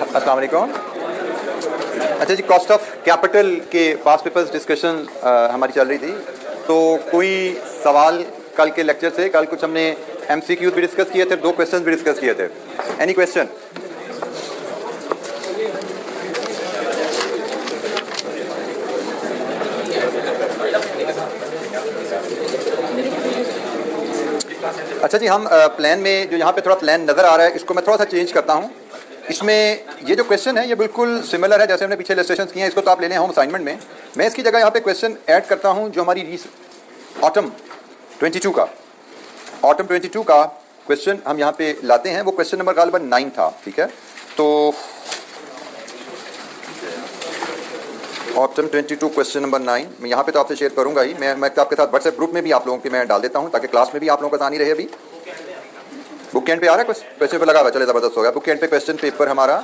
अस्सलाम वालेकुम। अच्छा जी, कॉस्ट ऑफ कैपिटल के पास पेपर्स डिस्कशन हमारी चल रही थी, तो कोई सवाल कल के लेक्चर से? कल कुछ हमने एमसीक्यूज भी डिस्कस किए थे, 2 क्वेश्चंस भी डिस्कस किए थे। Any question? अच्छा जी, हम प्लान में जो यहाँ पे थोड़ा प्लान नज़र आ रहा है, इसको मैं थोड़ा सा चेंज करता हूँ। इसमें ये जो क्वेश्चन है ये बिल्कुल सिमिलर है जैसे हमने पीछे इलस्ट्रेशन किए हैं, इसको तो आप ले लें होम असाइनमेंट में। मैं इसकी जगह यहाँ पे क्वेश्चन ऐड करता हूँ जो हमारी ऑटम 22 का क्वेश्चन हम यहाँ पे लाते हैं। वो क्वेश्चन नंबर गालिबन 9 था, ठीक है। तो ऑटम 22 क्वेश्चन नंबर 9 मैं यहाँ पे तो आपसे शेयर करूँगा ही। मैं आपके साथ व्हाट्सएप ग्रुप में भी आप लोगों के मैं डाल देता हूँ ताकि क्लास में भी आप लोगों को आसानी रहे। अभी बुक के एंड पे आ रहा है, क्वेश्चन पे लगा हुआ, चले ज़बरदस्त हो गया। बुक के एंड पे क्वेश्चन पेपर हमारा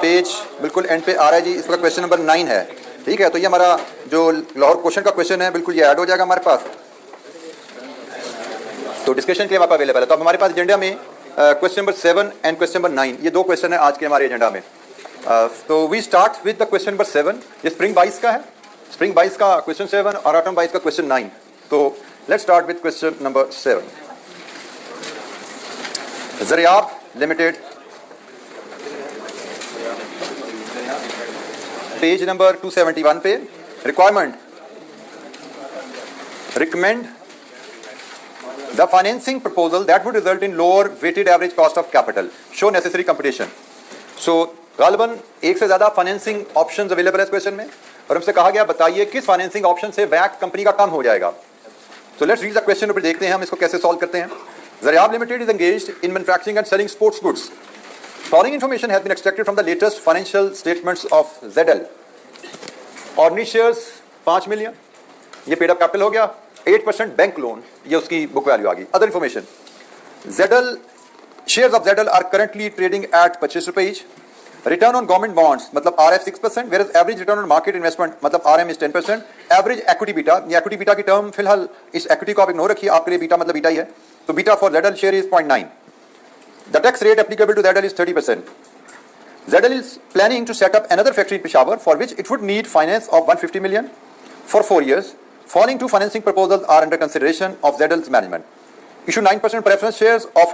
पेज बिल्कुल एंड पे आ रहा है जी। इसका क्वेश्चन नंबर 9 है, ठीक है। तो ये हमारा जो लाहौर क्वेश्चन का क्वेश्चन है बिल्कुल ये ऐड हो जाएगा हमारे पास, तो डिस्कशन के लिए आप अवेलेबल है। तो अब हमारे पास एजेंडा में question number 7 and question number 9 ये 2 क्वेश्चन है आज के हमारे एजेंडा में। तो we start with the question number 7। ये स्प्रिंग 22 का है, स्प्रिंग 22 का क्वेश्चन 7 और ऑटम 22 का क्वेश्चन 9। तो let's start with question number 7। Zariab limited, page number 271 पे, recommend the financing proposal that would result in lower weighted average cost of capital, show necessary computation. So गालिबन एक से ज्यादा फाइनेंसिंग ऑप्शंस अवेलेबल है इस question में, और हमसे कहा गया बताइए किस फाइनेंसिंग ऑप्शन से वैक कंपनी का कम हो जाएगा। So let's read the question, ऊपर देखते हैं हम इसको कैसे सॉल्व करते हैं। Zaryab Limited is engaged in manufacturing and selling sports goods. Following information has been extracted from the latest financial statements of ZL. Ordinary shares 5 million, ये paid up capital हो गया। 8% बैंक लोन, ये उसकी book value आ गई। Other information, ZL shares of ZL are currently trading at 25 रुपए each. Return on government bonds मतलब RF 6%, whereas average return on market investment मतलब RM is 10%. Average equity beta, ये equity beta की term फिलहाल इस equity को आप ignore रखिए, आपके लिए बीटा मतलब बीटा ही है। तो beta for ZL share is 0.9. The tax rate applicable to ZL is 30%. ZL is planning to set up another factory in Peshawar for which it would need finance of 150 million for 4 years. Following 2 financing proposals are under consideration of ZL's management. Issue 9% preference shares of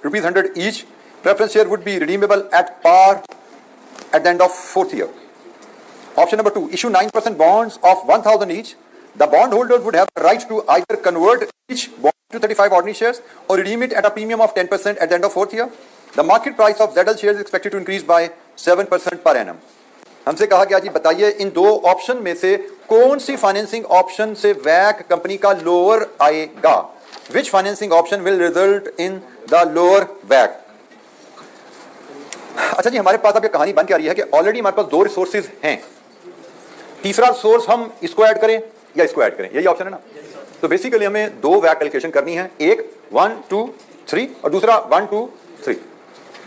rupees 100 each. Preference share would be redeemable at par at the end of 4th year. Option number 2, issue 9% bonds of 1,000 each. The bondholders would have the right to either convert each bond to 35 ordinary shares or redeem it at a premium of 10% at the end of 4th year. The market price of ZL shares is expected to increase by 7% per annum. हमसे कहा गया जी बताइए इन 2 option में से कौन सी financing option से वैक company का lower आएगा। Which financing option will result in the lower WACC? अच्छा जी, हमारे पास अब ये कहानी बन के आ रही है कि ऑलरेडी हमारे पास 2 रिसोर्सेज हैं। तीसरा सोर्स हम इसको ऐड करें या इसको ऐड करें, यही ऑप्शन है ना। तो बेसिकली हमें 2 वैक कैलकुलेशन करनी है, एक 1 2 3 और दूसरा 1 2 3।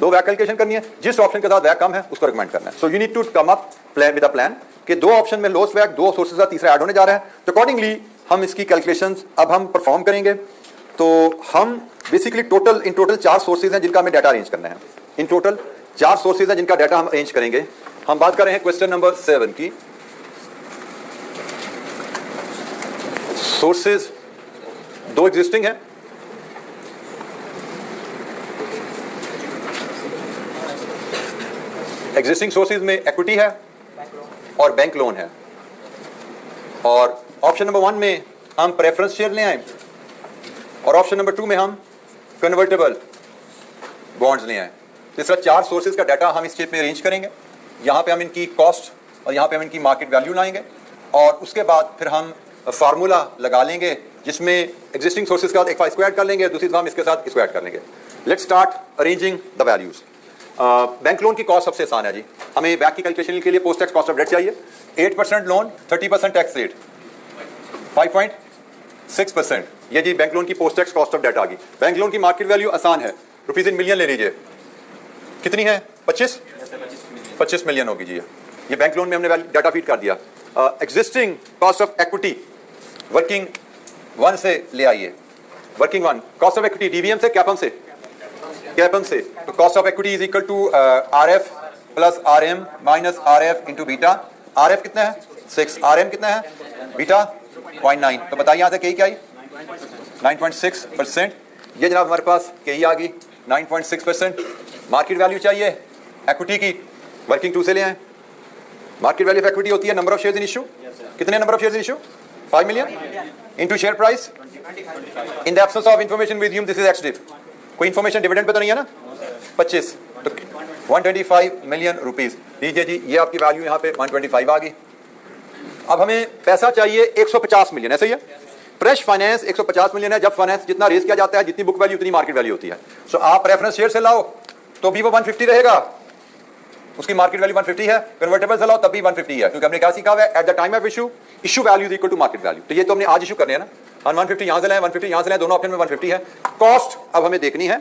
2 वैक कैलकुलेशन करनी है, जिस ऑप्शन के साथ वैक कम है उसको रिकमेंड करना है। So you need to come up plan with a plan कि 2 ऑप्शन में लोएस्ट वैक 2 सोर्सेज का तीसरा ऐड होने जा रहा है। तो अकॉर्डिंगली हम इसकी कैलकुलेशंस अब हम परफॉर्म करेंगे। तो हम बेसिकली इन टोटल 4 सोर्सेज हैं जिनका हमें डाटा अरेंज करना है। इन टोटल 4 सोर्सेज हैं जिनका डाटा हम अरेंज करेंगे। हम बात कर रहे हैं क्वेश्चन नंबर 7 की। सोर्सेज 2 एग्जिस्टिंग है, एग्जिस्टिंग सोर्सेज में इक्विटी है और बैंक लोन है। और ऑप्शन नंबर 1 में हम प्रेफरेंस शेयर ले आए और ऑप्शन नंबर 2 में हम कन्वर्टेबल बॉन्ड्स ले आए। तो इस तरह 4 सोर्सेज का डाटा हम इस शेप में अरेंज करेंगे। यहाँ पे हम इनकी कॉस्ट और यहाँ पे हम इनकी मार्केट वैल्यू लाएंगे और उसके बाद फिर हम फार्मूला लगा लेंगे जिसमें एग्जिस्टिंग सोर्सेज का एक इसको ऐड कर लेंगे, दूसरी हम इसके साथ इसको ऐड कर लेंगे। Let's start arranging the values. Bank loan की कॉस्ट सबसे आसान है जी। हमें बैंक की कैलकुलेशन के लिए post tax cost of debt चाहिए। 8% लोन, 30% टैक्स रेट, 5.6%। ये जी बैंक लोन की post tax cost of debt आ गई। बैंक लोन की मार्केट वैल्यू आसान है, रुपीज इन मिलियन ले लीजिए। कितनी है? 25 मिलियन होगी जी। ये बैंक लोन में हमने डाटा फीड कर दिया। Existing cost of equity working 1 से ले आइए। Working 1 cost of equity DVM से कैपम से कैपन से, तो cost of equity is equal to RF plus RM minus RF into beta. RF कितना है 6, RM कितना है बीटा 0.9। तो बताइए यहाँ से KE क्या आई 9.6%। ये जनाब हमारे पास KE आ गई 9.6%। मार्केट वैल्यू चाहिए इक्विटी की, वर्किंग टू से ले आए। मार्केट वैल्यू ऑफ इक्विटी होती है number of shares in issue. कितने number of shares in issue 5 million into share price. In the absence of information with this is ex div. कोई information dividend पे तो नहीं है ना 25, तो 125 मिलियन रुपीस। लीजिए जी, ये आपकी वैल्यू यहाँ पे 125 आ गई। अब हमें पैसा चाहिए 150 मिलियन, ऐसे ही है। फ्रेश फाइनेंस 150 मिलियन है। जब फाइनेंस जितना रेज किया जाता है, जितनी बुक वैल्यू उतनी मार्केट वैल्यू होती है। सो आप रेफरेंस शेयर से लाओ तो भी वो 150 रहेगा, उसकी मार्केट वैल्यू 150 है। कन्वर्टेबल से लाओ तब भी 150 है, क्योंकि हमने क्या सीखा हुआ है at the time of issue value is equal to market value. तो ये तो हमने आज इशू करने हैं ना, हम 150 यहाँ से लाए 150 यहाँ से लाए, दोनों ऑप्शन में 150 है। कॉस्ट अब हमें देखनी है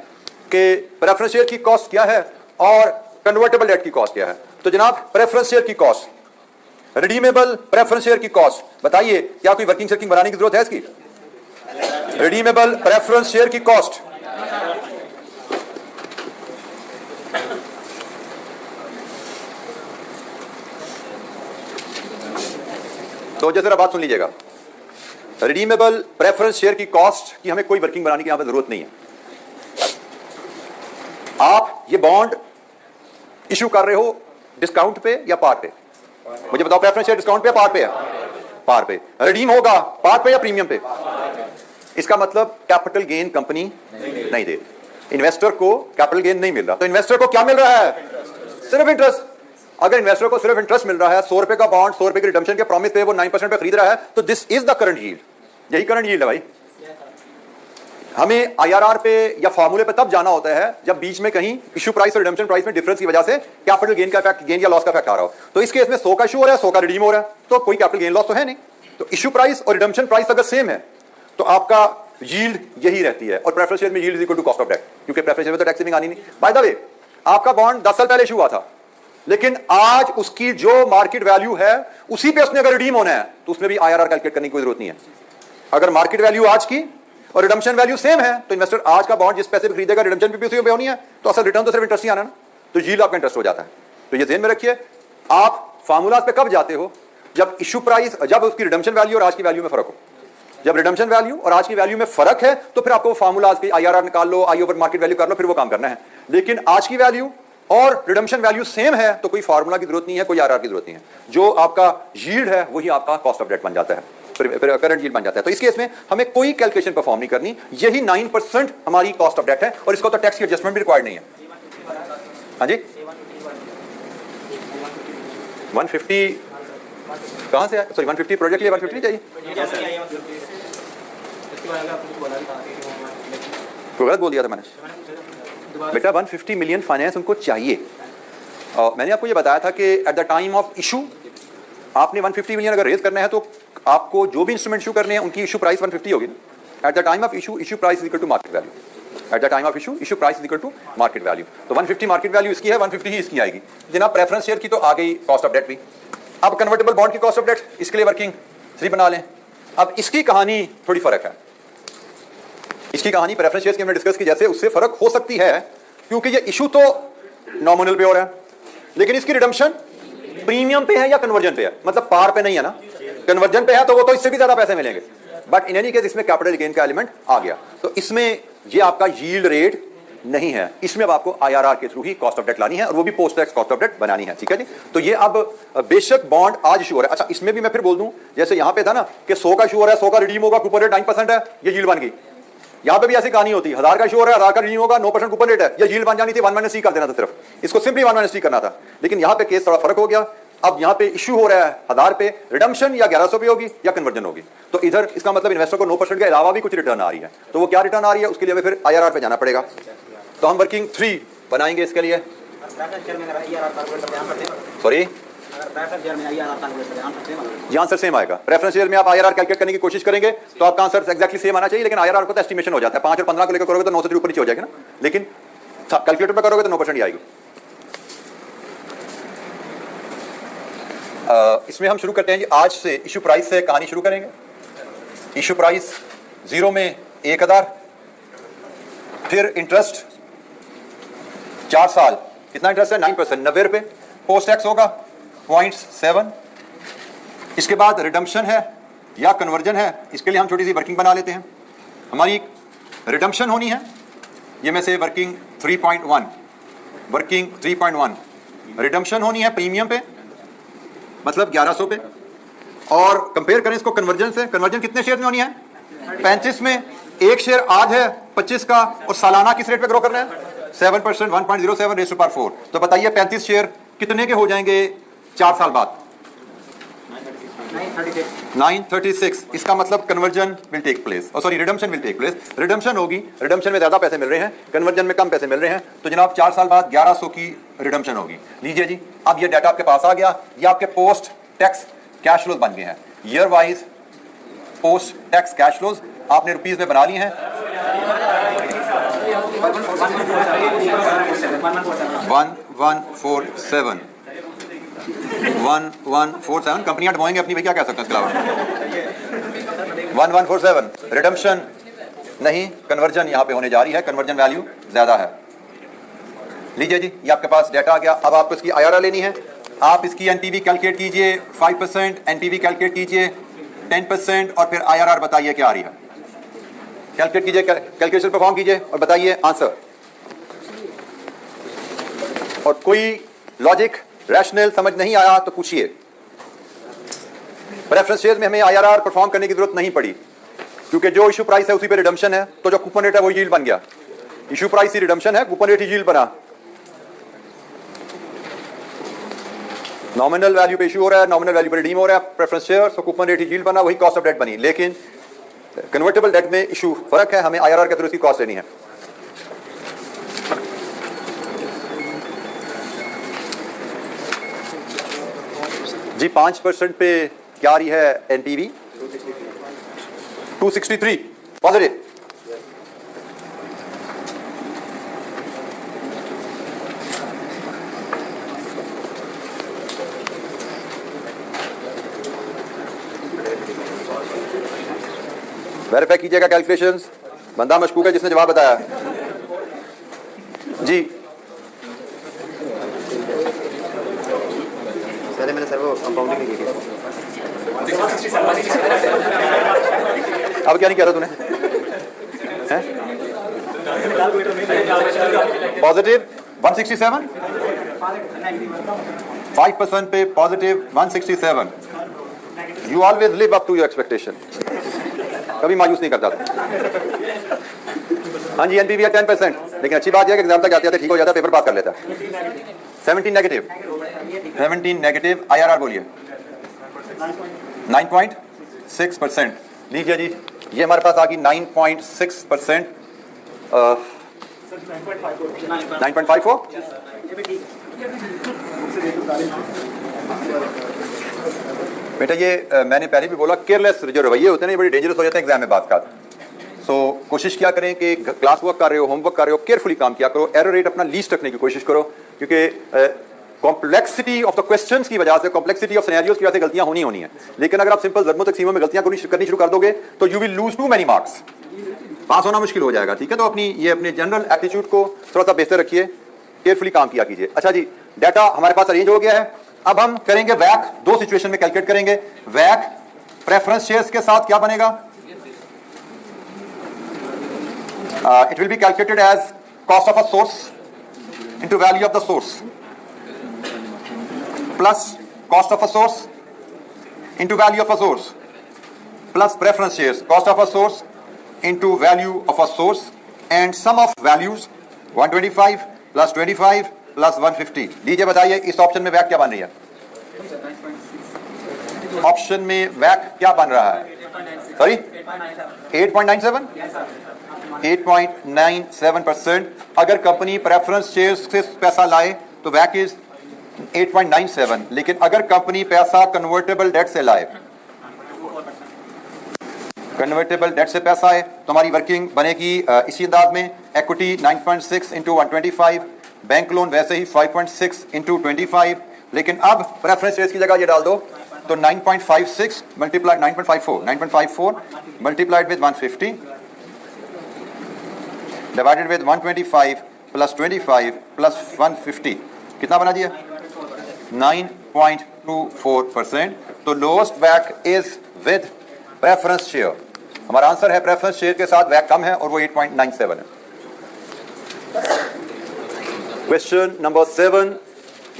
कि प्रेफरेंस शेयर की कॉस्ट क्या है और कन्वर्टेबल डेट की कॉस्ट क्या है। तो जनाब प्रेफरेंस शेयर की कॉस्ट, रिडीमेबल प्रेफरेंस शेयर की कॉस्ट बताइए, क्या कोई वर्किंग शेयरिंग बनाने की जरूरत है इसकी? रिडीमेबल प्रेफरेंस शेयर की कॉस्ट तो जैसे बात सुन लीजिएगा, रिडीमेबल प्रेफरेंस शेयर की कॉस्ट की हमें कोई वर्किंग बनाने की यहां पर जरूरत नहीं है। आप ये बॉन्ड इशू कर रहे हो डिस्काउंट पे या पार पे? मुझे बताओ, प्रेफरेंस शेयर डिस्काउंट पे या पार पे है? पार पे। रिडीम होगा पार पे या प्रीमियम पे? इसका मतलब कैपिटल गेन कंपनी नहीं दे, इन्वेस्टर को कैपिटल गेन नहीं मिल रहा। तो इन्वेस्टर को क्या मिल रहा है? सिर्फ इंटरेस्ट। अगर इन्वेस्टर को सिर्फ इंटरेस्ट मिल रहा है, 100 रुपए का बॉन्ड 100 रुपए की रिडम्पशन के प्रॉमिस पे वो 9% पे खरीद रहा है, तो this is the current yield. यही करंट यील्ड है भाई। हमें IRR पे या फार्मूले पे तब जाना होता है जब बीच में कहीं इशू प्राइस और रिडम्पशन प्राइस में डिफरेंस की वजह से कैपिटल गेन का इफेक्ट, गेन या लॉस का इफेक्ट आ रहा हो। तो इस केस में 100 का इशू हो रहा है, 100 का रिडीम हो रहा है, तो कोई कैपिटल गेन लॉस तो है नहीं। तो इशू प्राइस और रिडम्पशन प्राइस अगर सेम है तो आपका यील्ड यही रहती है। और प्रेफरेंस शेयर में yield is equal to cost of debt, क्योंकि प्रेफरेंस शेयर में तो टैक्स सेविंग आनी नहीं। बाय द वे, आपका बॉन्ड 10 साल पहले इशू हुआ था, लेकिन आज उसकी जो मार्केट वैल्यू है उसी पे उसने अगर रिडीम होना है तो उसमें भी IRR कैलकुलेट करने की कोई जरूरत नहीं है। अगर मार्केट वैल्यू आज की और रिडम्पशन वैल्यू सेम है तो इन्वेस्टर आज का बॉन्ड जिस पैसे पे खरीदेगा, रिडम्पशन भी उसी पे होनी है, तो असल रिटर्न तो सिर्फ इंटरेस्ट ही आना ना, तो यील्ड आपका इंटरेस्ट हो जाता है। तो ये ध्यान में रखिए। आप फार्मूलाज पे कब जाते हो? जब इशू प्राइस, जब उसकी रिडम्पशन वैल्यू और आज की वैल्यू में फर्क हो। जब रिडम्पशन वैल्यू और आज की वैल्यू में फर्क है तो फिर आपको फार्मूलाज की IRR निकाल लो, आई ओवर मार्केट वैल्यू कर लो, फिर वो काम करना है। लेकिन आज की वैल्यू और रिडम्पशन वैल्यू सेम है तो कोई फार्मूला की जरूरत नहीं है, कोई IRR की जरूरत नहीं है। जो आपका यील्ड है वही आपका कॉस्ट ऑफ डेट बन जाता है, फिर करंट यील्ड बन जाता है। तो इस केस में हमें कोई कैलकुलेशन परफॉर्म नहीं करनी। यही 9% हमारी कॉस्ट ऑफ डेट है और इसको तो टैक्स की एडजस्टमेंट भी रिक्वायर्ड नहीं है। हाँ जी, 150 कहां से? सॉरी 150 प्रोजेक्ट लिए 150 चाहिए, गलत बोल दिया था मैंने बेटा। 150 मिलियन फाइनेंस उनको चाहिए। मैंने आपको ये बताया था कि eight the time of issue आपने 150 मिलियन अगर रेज करना है तो आपको जो भी इंस्ट्रूमेंट इशू करने हैं उनकी इशू प्राइस 150 होगी ना। At the time of issue price is equal to market value. At the time of issue price is equal to market value. तो 150 मार्केट वैल्यू इसकी है, 150 ही इसकी आएगी। जनाब प्रेफरेंस शेयर की तो आ गई कॉस्ट ऑफ डेट भी। अब कन्वर्टेबल बॉन्ड की कॉस्ट ऑफ डेट, इसके लिए वर्किंग 3 बना लें। अब इसकी कहानी थोड़ी फर्क है। इसकी कहानी प्रेफरेंस शेयर्स की हमने डिस्कस की जैसे उससे फर्क हो सकती है, क्योंकि ये इशू तो नॉमिनल पे हो रहा है, लेकिन इसकी रिडम्पशन प्रीमियम पे है या कन्वर्जन पे है, मतलब पार पे नहीं है ना। कन्वर्जन पे है तो वो तो इससे भी ज्यादा पैसे मिलेंगे, बट इन एनी केस इसमें कैपिटल गेन का एलिमेंट आ गया। तो इसमें ये आपका यील्ड रेट नहीं है, इसमें अब आपको IRR के थ्रू ही कॉस्ट ऑफ डेट लानी है और वो भी post tax cost of debt बनानी है। ठीक है जी। तो ये अब बेशक बॉन्ड आज इशू हो रहा है। अच्छा, इसमें भी मैं फिर बोल दूं, जैसे यहां पे था ना कि 100 का इशू हो रहा है, 100 का रिडीम होगा, कूपन रेट 9% है, ये यील्ड बन गई। यहां पे भी ऐसी कहानी होती है, 1000 का इशू हो रहा है, 1000 का रिडीम होगा, 9% कूपन रेट है, ये यील्ड बन जानी थी, 1 - C कर देना था, सिर्फ इसको सिंपली 1 - C करना था। लेकिन यहां पे केस थोड़ा फर्क हो गया। अब यहाँ पे इशू हो रहा है 1000 पे, रिडम्पशन या 1100 पे होगी या कन्वर्जन होगी। तो इधर इसका मतलब इन्वेस्टर को 9% के अलावा भी कुछ रिटर्न आ रही है। तो वो क्या रिटर्न आ रही है, उसके लिए हमें फिर IRR पे जाना पड़ेगा। तो हम वर्किंग 3 बनाएंगे इसके लिए। सॉरी, ये आंसर सेम आएगा। प्रेफरेंस शेयर में आप IRR कैलकुलेट करने की कोशिश करेंगे तो आपका आंसर एक्जैक्टली सेम आना चाहिए, लेकिन IRR को तो एस्टिमेशन हो जाता है। 5 और 15 को लेकर करोगे तो 9 से ऊपर नीचे हो जाएगा ना, लेकिन कैलकुलेटर में करोगे तो 9% ही आएगी। इसमें हम शुरू करते हैं जी, आज से इशू प्राइस से कहानी शुरू करेंगे। इशू प्राइस 0 में 1000, फिर इंटरेस्ट 4 साल कितना इंटरेस्ट है 9%, 90 रुपए। पोस्ट टैक्स होगा 0.7। इसके बाद रिडम्पशन है या कन्वर्जन है, इसके लिए हम छोटी सी वर्किंग बना लेते हैं। हमारी रिडम्पशन होनी है, ये में से वर्किंग 3.1 रिडम्पशन होनी है प्रीमियम पे, मतलब 1100 पे। और कंपेयर करें इसको कन्वर्जन से, कन्वर्जन कितने शेयर में होनी है 35 में। एक शेयर आज है 25 का और सालाना किस रेट पे ग्रो करना है 7%, 1.07 रेज़ टू पावर 4। तो बताइए 35 शेयर कितने के हो जाएंगे 4 साल बाद 936। इसका मतलब conversion will take place, sorry redemption will take place. Redemption होगी, रिडम्पशन में ज्यादा पैसे मिल रहे हैं, कन्वर्जन में कम पैसे मिल रहे हैं, तो जनाब 4 साल बाद 1100 की रिडम्पशन होगी। लीजिए जी, अब ये डाटा आपके पास आ गया, ये आपके पोस्ट टैक्स कैश फ्लोज बन गए हैं। Year wise post tax cash flows आपने रुपीज में बना लिए हैं। 1147 कंपनियां डुबाएंगे अपनी, भाई क्या कह सकते हैं इसके अलावा। 1147 रिडम्पशन नहीं, कन्वर्जन यहाँ पे होने जा रही है, कन्वर्जन वैल्यू ज्यादा है। लीजिए जी, ये आपके पास डाटा आ गया। अब आपको इसकी IRR लेनी है। आप इसकी एनपीवी कैलकुलेट कीजिए 5%, एनपीवी कैलकुलेट कीजिए 10% और फिर IRR बताइए क्या आ रही है। कैलकुलेट कीजिए, कैलकुलेशन परफॉर्म कीजिए और बताइए आंसर। और कोई लॉजिक रैशनल समझ नहीं आया तो पूछिए। प्रेफरेंस शेयर्स में हमें IRR परफॉर्म करने की जरूरत नहीं पड़ी, क्योंकि जो इशू प्राइस है उसी पे रिडम्पशन है, तो जो कूपन रेट है वो यील्ड बन गया। इशू प्राइस ही रिडम्पशन है, कूपन रेट ही यील्ड बना। नॉमिनल वैल्यू पे इशू हो रहा है, नॉमिनल वैल्यू पे रिडीम हो रहा है प्रेफरेंस शेयर, तो कूपन रेट ही यील्ड बना, वही कॉस्ट ऑफ डेट बनी। लेकिन कन्वर्टेबल डेट में इशू फर्क है, हमें IRR के थ्रू इसकी कॉस्ट लेनी है। जी 5% पे क्या आ रही है एनपीवी 263 पॉजिटिव। वेरीफाई कीजिएगा कैलकुलेशंस। बंदा मशकूक है जिसने जवाब बताया जी। पहले मैंने सर वो कंपाउंडिंग की थी। अब क्या नहीं कह रहा तूने? पॉजिटिव 167, 5% पे positive 167। You always live up to your expectation, कभी मायूस नहीं करता। हाँ जी, एनपीवी है 10%, लेकिन अच्छी बात यह है कि एग्जाम तक जाते ठीक हो जाता, पेपर पास कर लेता। 17 नेगेटिव IRR बोलिए 9.6%। लीजिए जी, ये हमारे पास आ गई 9.6%, 9.54। बेटा ये मैंने पहले भी बोला, केयरलेस जो रवैये होते हैं ना, ये बड़ी डेंजरस हो जाते हैं एग्जाम में बात का। सो कोशिश क्या करें कि क्लास वर्क कर रहे हो, होमवर्क कर रहे हो, केयरफुली काम किया करो, एरर रेट अपना लीस्ट रखने की कोशिश करो, क्योंकि कॉम्प्लेक्सिटी ऑफ द क्वेश्चंस की वजह से, कॉम्प्लेक्सिटी ऑफ सिनेरियोज की वजह से गलतियां होनी है। लेकिन अगर आप सिंपल ज़र्बों तक़सीमों में गलतियां करनी शुरू कर दोगे तो you will lose too many marks, pass होना मुश्किल हो जाएगा। ठीक है, तो अपने जनरल एप्टीट्यूड को थोड़ा सा बेहतर रखिए, केयरफुली काम किया कीजिए। अच्छा जी, डाटा हमारे पास अरेंज हो गया है। अब हम करेंगे वैक, दो सिचुएशन में कैलकुलेट करेंगे। वैक प्रेफरेंस शेयर्स के साथ क्या बनेगा? It will be calculated as cost of a source into value of the source plus cost of a source into value of a source plus preference shares, cost of a source into value of a source and sum of values 125 plus 25 plus 150। लीजिए बताइए इस option में वैक क्या बन रही है? Option में वैक क्या बन रहा है? सॉरी 8.97%। अगर कंपनी प्रेफरेंस शेयर्स से पैसा लाए तो वैक इज 8.97, लेकिन अगर कंपनी पैसा कन्वर्टेबल डेट से लाए, कन्वर्टेबल डेट से पैसा है तो हमारी वर्किंग बनेगी इसी अंदाज में। इक्विटी 9.6 इंटू 125, बैंक लोन वैसे ही 5.6 इंटू 25, लेकिन अब प्रेफरेंस शेयर्स की जगह ये डाल दो तो 9.56 multiplied 9.54 multiplied with 150 divided with 125 plus 25 plus 150 कितना बना दिया? 9.24%। तो लोएस्ट वैक इज विद प्रेफरेंस शेयर। हमारा आंसर है प्रेफरेंस शेयर के साथ वैक कम है और वो 8.97 है। क्वेश्चन नंबर 7,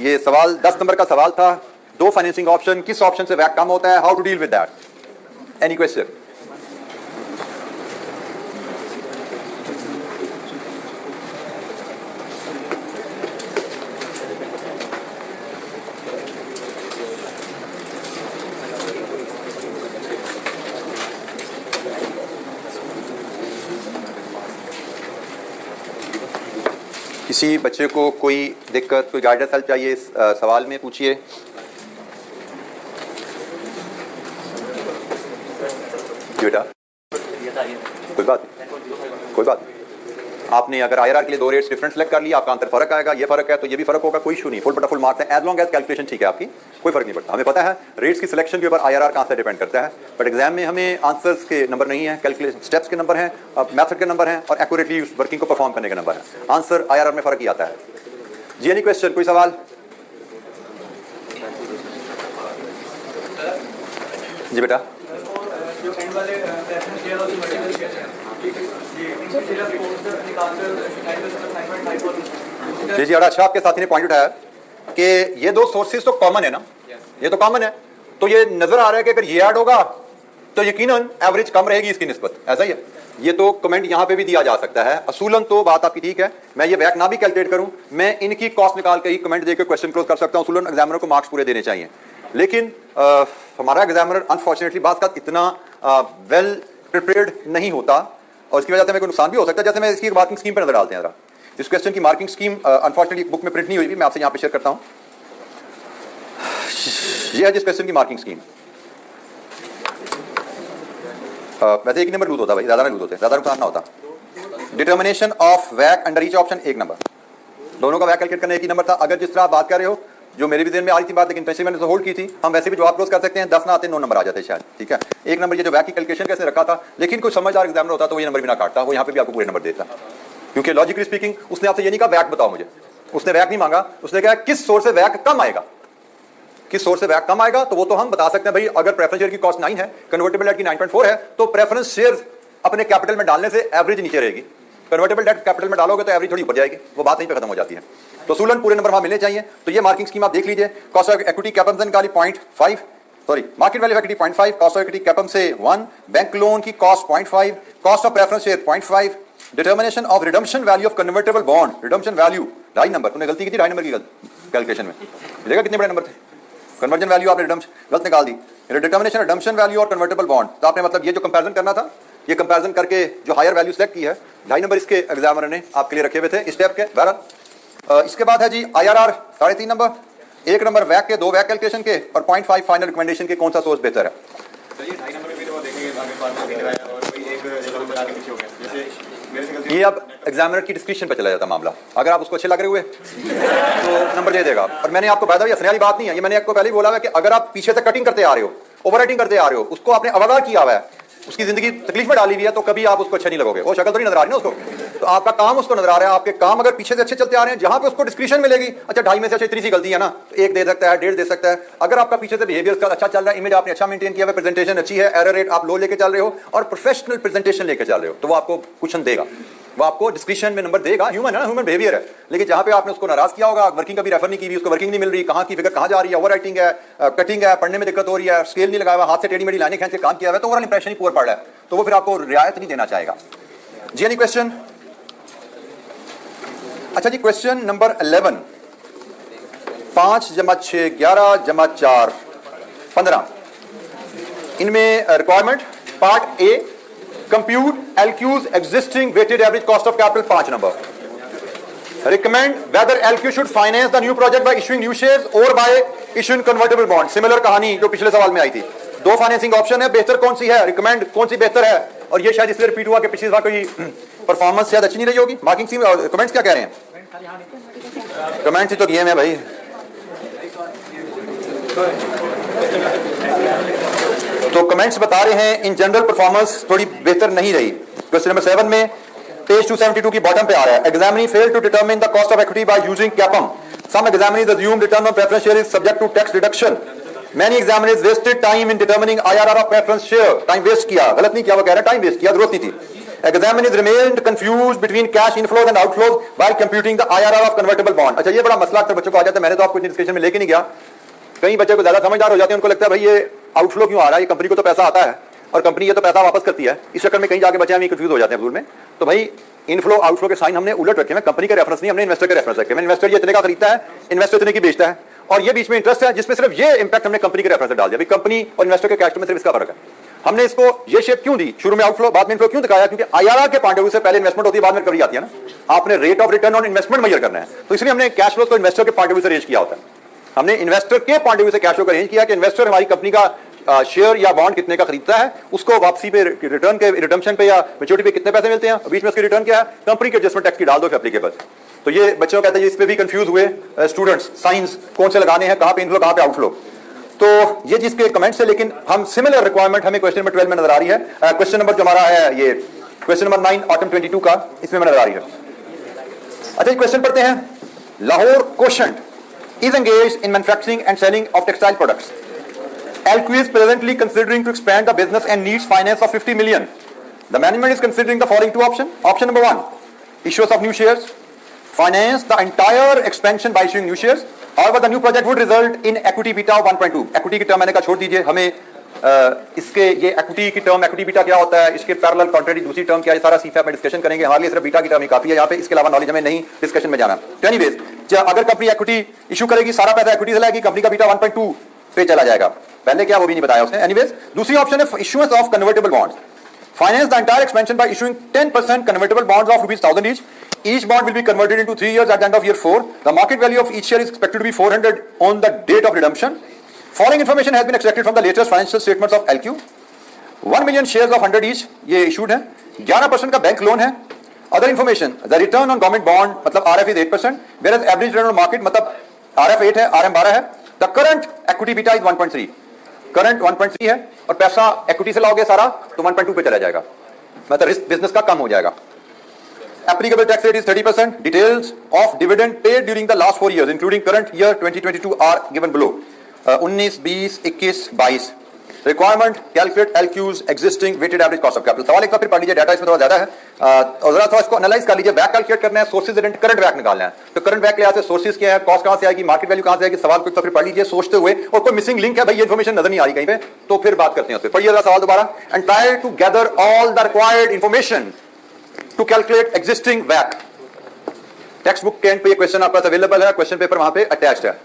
ये सवाल 10 नंबर का सवाल था। दो फाइनेंसिंग ऑप्शन, किस ऑप्शन से वैक कम होता है? How to deal with that? Any question? किसी बच्चे को कोई दिक्कत, कोई गाइडेंस हेल्प चाहिए इस सवाल में, पूछिए। बेटा कोई बात नहीं। आपने अगर IRR के लिए दो रेट्स डिफरेंट सेलेक्ट कर लिया, आपका आंसर फर्क आएगा, ये फर्क है तो ये भी फर्क होगा, कोई इशू नहीं। फुल बटा फुल मार्क्स है एज लॉन्ग एज कैलकुलेशन ठीक है आपकी, कोई फर्क नहीं पड़ता। हमें पता है रेट्स की सिलेक्शन के ऊपर IRR कहाँ से डिपेंड करता है, बट एग्जाम में हमें आंसर्स के नंबर नहीं है, कैलकुलेशन स्टेप्स के नंबर हैं, मैथड के नंबर हैं और एक्यूरेटली वर्किंग को परफॉर्म करने के नंबर है। आंसर IRR में फर्क ही आता है जी। एनी क्वेश्चन, कोई सवाल? जी बेटा। जी अच्छा, आपके साथी ने पॉइंट उठाया कि ये दो सोर्सेज तो कॉमन है ना, ये तो कॉमन है, तो ये नजर आ रहा है कि अगर ये ऐड होगा तो यकीनन एवरेज कम रहेगी इसकी निस्बत, ऐसा ही है। ये तो कमेंट यहाँ पे भी दिया जा सकता है। असूलन तो बात आपकी ठीक है, मैं ये वैक ना भी कैलकुलेट करूं, मैं इनकी कॉस्ट निकाल के ही कमेंट देकर क्वेश्चन क्लोज कर सकता हूं। असूलन एग्जामिनर को मार्क्स पूरे देने चाहिए, लेकिन हमारा एग्जामिनर अनफॉर्चुनेटली बात का इतना वेल प्रिपेयर्ड नहीं होता और इसकी वजह से मेरे को नुकसान भी हो सकता है। जैसे मैं इसकी मार्किंग स्कीम पर नजर डालते हैं जरा। इस क्वेश्चन की मार्किंग स्कीम अनफॉर्चुनेटली बुक में प्रिंट नहीं हुई भी, मैं आपसे यहाँ पे शेयर करता हूँ। ये है जिस क्वेश्चन की मार्किंग स्कीम। वैसे एक नंबर लूज होता भाई, ज्यादा नहीं लूज होते, ज्यादा नुकसान ना होता। डिटर्मिनेशन ऑफ वैक अंडर ईच ऑप्शन एक नंबर, दोनों का वैक कैलकुलेट करने एक ही नंबर था। अगर जिस तरह आप बात कर रहे हो, जो मेरे भी दिन में आ रही थी बात, लेकिन पैसे मैंने तो होल्ड की थी, हम वैसे भी जवाब क्लोज कर सकते हैं, 10 ना आते 9 नंबर आ जाते शायद, ठीक है। एक नंबर ये जो वैक की कैलकुलेशन कैसे रखा था, लेकिन कोई समझदार एग्जामिनर होता तो ये नंबर भी ना काटता, वो यहाँ पे भी आपको पूरे नंबर देता, क्योंकि लॉजिकली स्पीकिंग उसने आपसे ये नहीं कहा वैक बताओ मुझे, उसने वैक नहीं मांगा, उसने कहा किस सोर्स से वैक कम आएगा, किस सोर्स से वैक कम आएगा। तो वो तो हम बता सकते हैं भाई, अगर प्रेफरेंस शेयर की कॉस्ट 9 है, कन्वर्टेबल डेट की 9.4 है, तो प्रेफरेंस शेयर अपने कैपिटल में डालने से एवरेज नीचे रहेगी। कन्वर्टेबल डेट कैपिटल में डालोगे तो एवरेज थोड़ी ऊपर जाएगी, वो बात यहीं पे खत्म हो जाती है। तो सूलन पूरे नंबर वहां मिलने चाहिए। तो ये मार्किंग स्कीम आप देख लीजिए। कॉस्ट ऑफ इक्विटी कैपम निकाली 0.5, sorry market value equity 0.5, cost of equity कैपम से 1, बैंक लोन की cost 0.5, cost of preference share 0.5, determination of redemption value of convertible bond, redemption value 2.5 number, तुमने गलती की थी 2.5 नंबर की कैलकुलेशन में, देखा कितने बड़े नंबर थे। कन्वर्जन वैल्यू आपने गलत निकाल दी। डिटर्मिनेशन रिडम्पशन वैल्यू और कन्वर्टेबल बॉन्ड, तो आपने मतलब ये जो कंपैरिजन करना था, ये कंपैरिजन करके जो हायर वैल्यू सेलेक्ट की है, 2.5 नंबर इसके एग्जामिनर ने आपके लिए रखे हुए थे इस स्टेप के। बहरहाल इसके बाद है जी IRR 3.5 नंबर, 1 नंबर वैक के, 2 वैक कैलकुलेशन के और 0.5 फाइनल रिकमेंडेशन के, कौन सा सोर्स बेहतर है। ये अब एग्जामिनर की डिस्क्रिप्शन पे चला जाता मामला, अगर आप उसको अच्छे लग रहे हुए तो नंबर दे देगा। और मैंने आपको बताया हंसने वाली बात नहीं है, ये मैंने आपको पहले ही बोला है कि अगर आप पीछे से कटिंग करते आ रहे हो, ओवर राइटिंग करते आ रहे हो, उसको आपने अवगाह किया हुआ है, उसकी जिंदगी तकलीफ में डाली हुई है, तो कभी आप उसको अच्छे नहीं लगोगे। वो शक्ल तो नहीं नजर आ रही ना उसको, तो आपका काम उसको नजर आ रहा है। आपके काम अगर पीछे से अच्छे चलते आ रहे हैं, जहां पे उसको डिस्क्रिप्शन मिलेगी, अच्छा 2.5 में से अच्छा इतनी सी गलती है ना, तो 1 दे सकता है, 1.5 दे सकता है। अगर आपका पीछे से बिहेवियर का अच्छा चल रहा है, इमेज आपने अच्छा मेंटेन किया है, प्रेजेंटेशन अच्छी है, एरर रेट आप लो लेके चल रहे हो और प्रोफेशनल प्रेजेंटेशन लेके चल रहे हो, तो वो आपको क्वेश्चन देगा, वो आपको डिस्क्रिप्शन में नंबर देगा। ह्यूमन है ना, ह्यूमन बिहेवियर है। लेकिन जहां पे आपने उसको नाराज किया होगा, वर्किंग का भी रेफर नहीं की, उसको वर्किंग नहीं मिल रही, कहां की फिगर कहां जा रही है, ओवर राइटिंग है, कटिंग है, पढ़ने में दिक्कत हो रही है, स्केल नहीं लगाया हुआ, हाथ से टेढ़ी मेढ़ी लाइनें खींच के काम किया हुआ है, तो ओवरऑल इंप्रेशन ही पुअर पड़ रहा है, तो वो फिर आपको रियायत नहीं देना चाहेगा जी। Any question? अच्छा जी, क्वेश्चन नंबर 11, 5 + 6 11 + 4 15, इनमें requirement part A, compute LQ's existing weighted average cost of capital 5 number, recommend whether LQ should finance the new project by issuing new shares or by issuing convertible bond। Similar कहानी जो पिछले सवाल में आई थी, 2 financing option है, बेहतर कौन सी है, रिकमेंड कौन सी बेहतर है, और ये शायद इसलिए रिपीट हुआ कि पिछली बार कोई परफॉर्मेंस शायद अच्छी नहीं रही होगी। मार्किंग सी कमेंट्स क्या कह रहे हैं, कमेंट्स तो किए हैं भाई। तो कमेंट्स बता रहे हैं इन जनरल परफॉर्मेंस थोड़ी बेहतर नहीं रही। क्वेश्चन नंबर 7 में पेज 272 की बॉटम पे आ रहा है, examinee fail to determine the cost of equity by using CAPM, some examinees assume return on preference share is subject to tax deduction, many examinees wasted time in determining IRR of preference share, time waste किया, गलत नहीं किया, वो कह रहा है time waste किया, जरूरत नहीं थी। Examiners remained confused between cash inflows and outflows while computing the IRR of convertible bond। अच्छा, ये बड़ा मसला अक्सर बच्चों को आ जाता है, मैंने तो आपको डिस्कशन में लेके नहीं गया। कई बच्चे को ज्यादा समझदार हो जाते हैं, उनको लगता है भाई ये आउटफ्लो क्यों आ रहा है, ये कंपनी को तो पैसा आता है और कंपनी ये तो पैसा वापस करती है, इस चक्कर में कहीं जाके बच्चे कंफ्यूज हो जाते हैं फजूल में। तो भाई इनफ्लो आउटफ्लो के साइन हमने उलट रखे हैं, कंपनी के रेफरेंस नहीं, हमने इन्वेस्टर के रेफरेंस रखे हैं। इन्वेस्टर ये इतने का खरीदता है, इन्वेस्टर इतने की बेचता है, और ये बीच में इंटरेस्ट है जिसमें सिर्फ ये इंपैक्ट हमने कंपनी के रेफरेंस डाल दिया। कंपनी और इन्वेस्टर के कैश में सिर्फ इसका फर्क है। हमने इसको ये शेप क्यों दी, शुरू में आउटफ्लो बाद में इनफ्लो क्यों दिखाया, क्योंकि आईआरआर के पॉइंट ऑफ व्यू से पहले इन्वेस्टमेंट होती है, बाद में रिकवरी आती है ना। आपने rate of return on investment major करना है, तो इसलिए हमने कैश फ्लो को इन्वेस्टर के पॉइंट ऑफ व्यू से अरेंज किया होता है। हमने इन्वेस्टर के पॉइंट ऑफ व्यू से कैश फ्लो को अरेंज किया कि इन्वेस्टर हमारी कंपनी का शेयर या बॉन्ड कितने का खरीदता है, उसको वापसी पे रिटर्न के रिडम्पशन पे या मैच्योरिटी पे कितने पैसे मिलते हैं, बीच में उसकी रिटर्न क्या है, कंपनी के एडजस्टमेंट टैक्स की डाल दो एप्लीकेबल। तो ये बच्चों कहते हैं इस पे भी कंफ्यूज हुए स्टूडेंट्स, साइंस कौन से लगाने हैं, कहां पे इनफ्लो कहां पे आउटफ्लो। तो ये जिसके कमेंट्स है, लेकिन हम सिमिलर रिक्वायरमेंट हमें क्वेश्चन नंबर 12 में नजर आ रही है। क्वेश्चन नंबर जो हमारा है ये क्वेश्चन नंबर 9 ऑटम 22 का, इसमें नजर आ रही है। अच्छा, क्वेश्चन पढ़ते हैं। Lahore quotient is engaged in manufacturing and selling of textile products. LQ is presently considering to expand the business and needs finance of 50 million. The management is considering the following two options. Option number 1, issuance of new shares, finance the entire expansion by issuing new shares. However, the new project would result in equity beta of 1.2. Equity की term मैंने कहा छोड़ दीजिए, हमें इसके ये equity की term, equity beta क्या होता है, इसके पैरेलल कॉन्ट्रेरी दूसरी टर्म क्या है, सारा सीफैप में डिस्कशन करेंगे। हमारे लिए सिर्फ बीटा की टर्म ही काफी है यहाँ पे, इसके अलावा नॉलेज हमें नहीं डिस्कशन में जाना। तो एनीवेज, अगर कंपनी इक्विटी इशू करेगी, सारा पैसा इक्विटी से लाएगी, कंपनी का बीटा 1.2 पे चला जाएगा। पहले क्या वो भी नहीं बताया उसने। एनीवेज, दूसरी ऑप्शन है issuance of convertible bonds. Finance the entire expansion by issuing 10% convertible bonds of ₹1000 each. Each bond will be converted into 3 years at the end of year 4. The market value of each share is expected to be 400 on the date of redemption. Following information has been extracted from the latest financial statements of LQ. 1 million shares of 100 each ये issued है, 11% का bank loan है। Other information, the return on government bond मतलब RF is 8%, whereas average return on market मतलब RF 8 है, RM 12 है। The current equity beta is 1.3. Current 1.3 है, और पैसा इक्विटी से लाओगे सारा तो 1.2 पे चला जाएगा, मतलब रिस्क बिजनेस का कम हो जाएगा। Applicable tax rate is 30%. Details of dividend paid during the last 4 years, including current year 2022, are given below. 19, 20, 21, 22. Requirement: calculate LQ's existing weighted average cost of capital. सवाल एक बार फिर पढ़ लीजिए, डाटा इसमें थोड़ा ज्यादा है, और जरा थोड़ा इसको एनालाइज कर लीजिए। वैक कैलकुलेट करना है, सोर्सेज एंड करंट वैक निकालना है। तो करंट वैक के लिहाज से सोर्सेज क्या है, कॉस्ट कहां से आएगी, मार्केट वैल्यू कहां से आएगी, सवाल को एक बार फिर पढ़ लीजिए सोचते हुए, और कोई मिसिंग लिंक है भाई, ये इन्फॉर्मेशन नजर नहीं आ रही कहीं पे, तो फिर बात करते हैं उस पर। पढ़िए जरा सवाल दोबारा। And try to gather all the required information to calculate existing वैक। टेक्स्ट बुक के एंड पे ये क्वेश्चन आपके पास अवेलेबल है, क्वेश्चन पेपर वहां पे अटैच्ड है।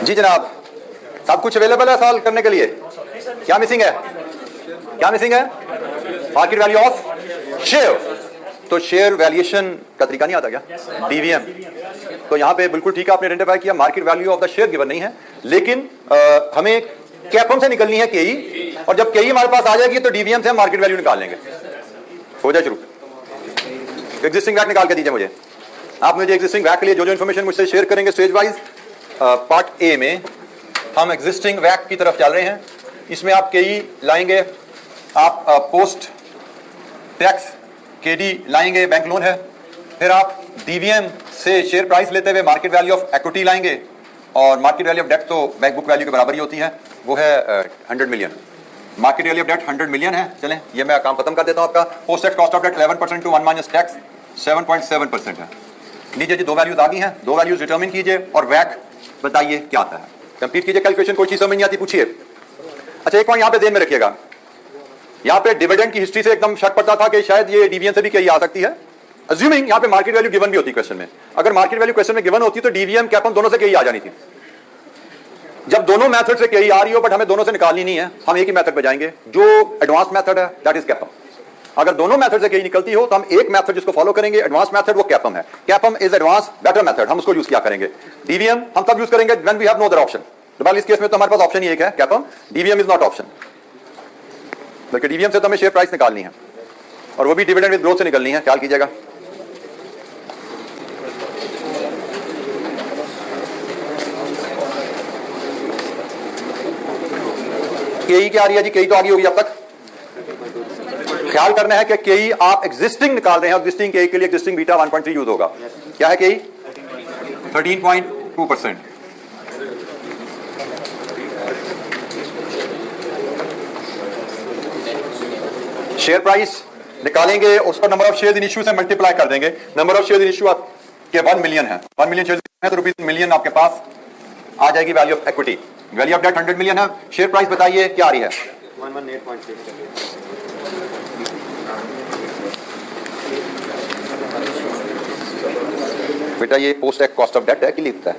जी जनाब, सब कुछ अवेलेबल है सॉल्व करने के लिए। क्या मिसिंग है, क्या मिसिंग है? Market value of share. तो शेयर वैल्यूएशन का तरीका नहीं आता क्या, डीवीएम? तो यहाँ पे बिल्कुल ठीक है, आपने आइडेंटिफाई किया, market value of the share given नहीं है, लेकिन हमें कैपम से निकलनी है केई, और जब केई हमारे पास आ जाएगी तो डीवीएम से हम मार्केट वैल्यू निकाल लेंगे। हो जाए शुरू। एग्जिस्टिंग वैक निकाल के दीजिए मुझे। आप मुझे एग्जिस्टिंग वैक के लिए जो जो इन्फॉर्मेशन मुझसे शेयर करेंगे स्टेज वाइज, पार्ट ए में हम एग्जिस्टिंग वैक की तरफ चल रहे हैं। इसमें आप केई लाएंगे, आप पोस्ट टैक्स केडी लाएंगे, बैंक लोन है, फिर आप डीवीएम से शेयर प्राइस लेते हुए मार्केट वैल्यू ऑफ इक्विटी लाएंगे, और मार्केट वैल्यू ऑफ डेट तो बैंक बुक वैल्यू के बराबर ही होती है, वो है 100 million. Market value of debt 100 million है। चलें ये मैं काम खत्म कर देता हूं आपका। Post tax cost of debt 11% to 1 minus tax 7.7% है। लीजिए जी, दो वैल्यूज आ गई हैं, दो वैल्यूज डिटरमिन कीजिए, और वैक बताइए क्या आता है। कंप्लीट कीजिए कैलकुलेशन, कोई चीज समझ नहीं आती पूछिए। अच्छा एक पॉइंट यहाँ पे ध्यान में रखिएगा, यहाँ पे डिविडेंड की हिस्ट्री से एकदम शक पड़ता था कि शायद ये डीवीएम से भी कहीं आ सकती है। अज्यूमिंग यहाँ पे मार्केट वैल्यू गिवन भी होती क्वेश्चन में, अगर मार्केट वैल्यू क्वेश्चन में गिवन होती तो डीवीएम कैपम दोनों से कहीं आ जानी थी। जब दोनों मेथड से कहीं आ रही हो बट हमें दोनों से निकालनी नहीं है, हम एक ही मेथड पे जाएंगे जो एडवांस मेथड है, दैट इज कैपम। अगर दोनों मेथड से कहीं निकलती हो तो हम एक मेथड जिसको फॉलो करेंगे एडवांस मेथड, वो कैपम है। कैपम इज एडवांस बेटर मेथड, हम उसको यूज किया करेंगे। डीवीएम हम तब यूज करेंगे when we have no other option. तो इस केस में तो हमारे पास ऑप्शन ही एक है कैपम, डीवीएम इज नॉट ऑप्शन। बल्कि डीवीएम से तो हमें शेयर प्राइस निकालनी है और वो भी डिविडेंड विद ग्रोथ से निकलनी है, ख्याल कीजिएगा। केई क्या आ रही है जी, केई तो आगे होगी अब तक। ख्याल करना है कि केई आप एग्जिस्टिंग निकाल रहे हैं, एग्जिस्टिंग केई के लिए एग्जिस्टिंग बीटा 1.3 यूज होगा। क्या है केई? 13.2%। शेयर प्राइस निकालेंगे, उसको number of share in issue से मल्टीप्लाई कर देंगे। Number of share in issue आपके 1 मिलियन है, 1 मिलियन शेयर है तो रुपीज मिलियन आपके पास आ जाएगी value of equity. Value of debt 100 million है। शेयर प्राइस बताइए क्या आ रही है? 118.6। बेटा ये post tax cost of debt है कि लिखता है?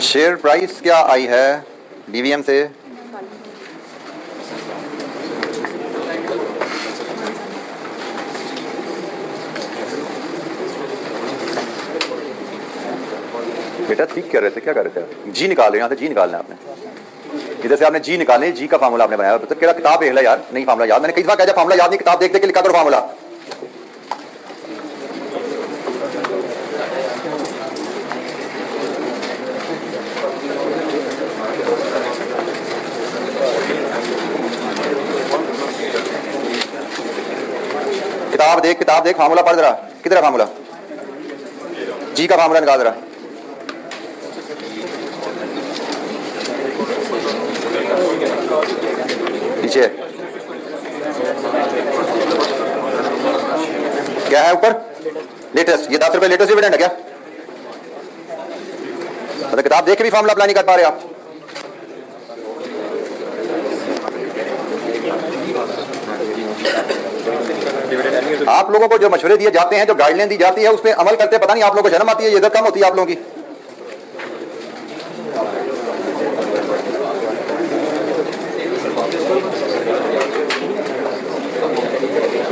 शेयर प्राइस क्या आई है डीवीएम से? बेटा ठीक कर रहे थे, क्या कर रहे थे? जी निकाल रहे हैं, यहाँ से जी निकालना है आपने। इधर से आपने जी निकाले, जी का फार्मूला आपने बनाया। तो क्या किताब देख ला यार, नहीं फार्मूला याद। मैंने कई बार कहा फार्मूला याद नहीं, किताब देख देख के लिखा करो फार्मूला। किताब देख फार्मूला पढ़ जरा। किधर है फार्मूला? जी का फार्मूला निकाल जरा। पीछे क्या है ऊपर? लेटेस्ट। ये 10 रुपए लेटेस्ट डिविडेंड है क्या? तो किताब देख के भी फार्मूला अप्लाई नहीं कर पा रहे आप। आप लोगों को जो मशवरे दिए जाते हैं, जो गाइडलाइन दी जाती है, उस पर अमल करते पता नहीं आप लोगों को शर्म आती है, ये इधर कम होती है आप लोगों की।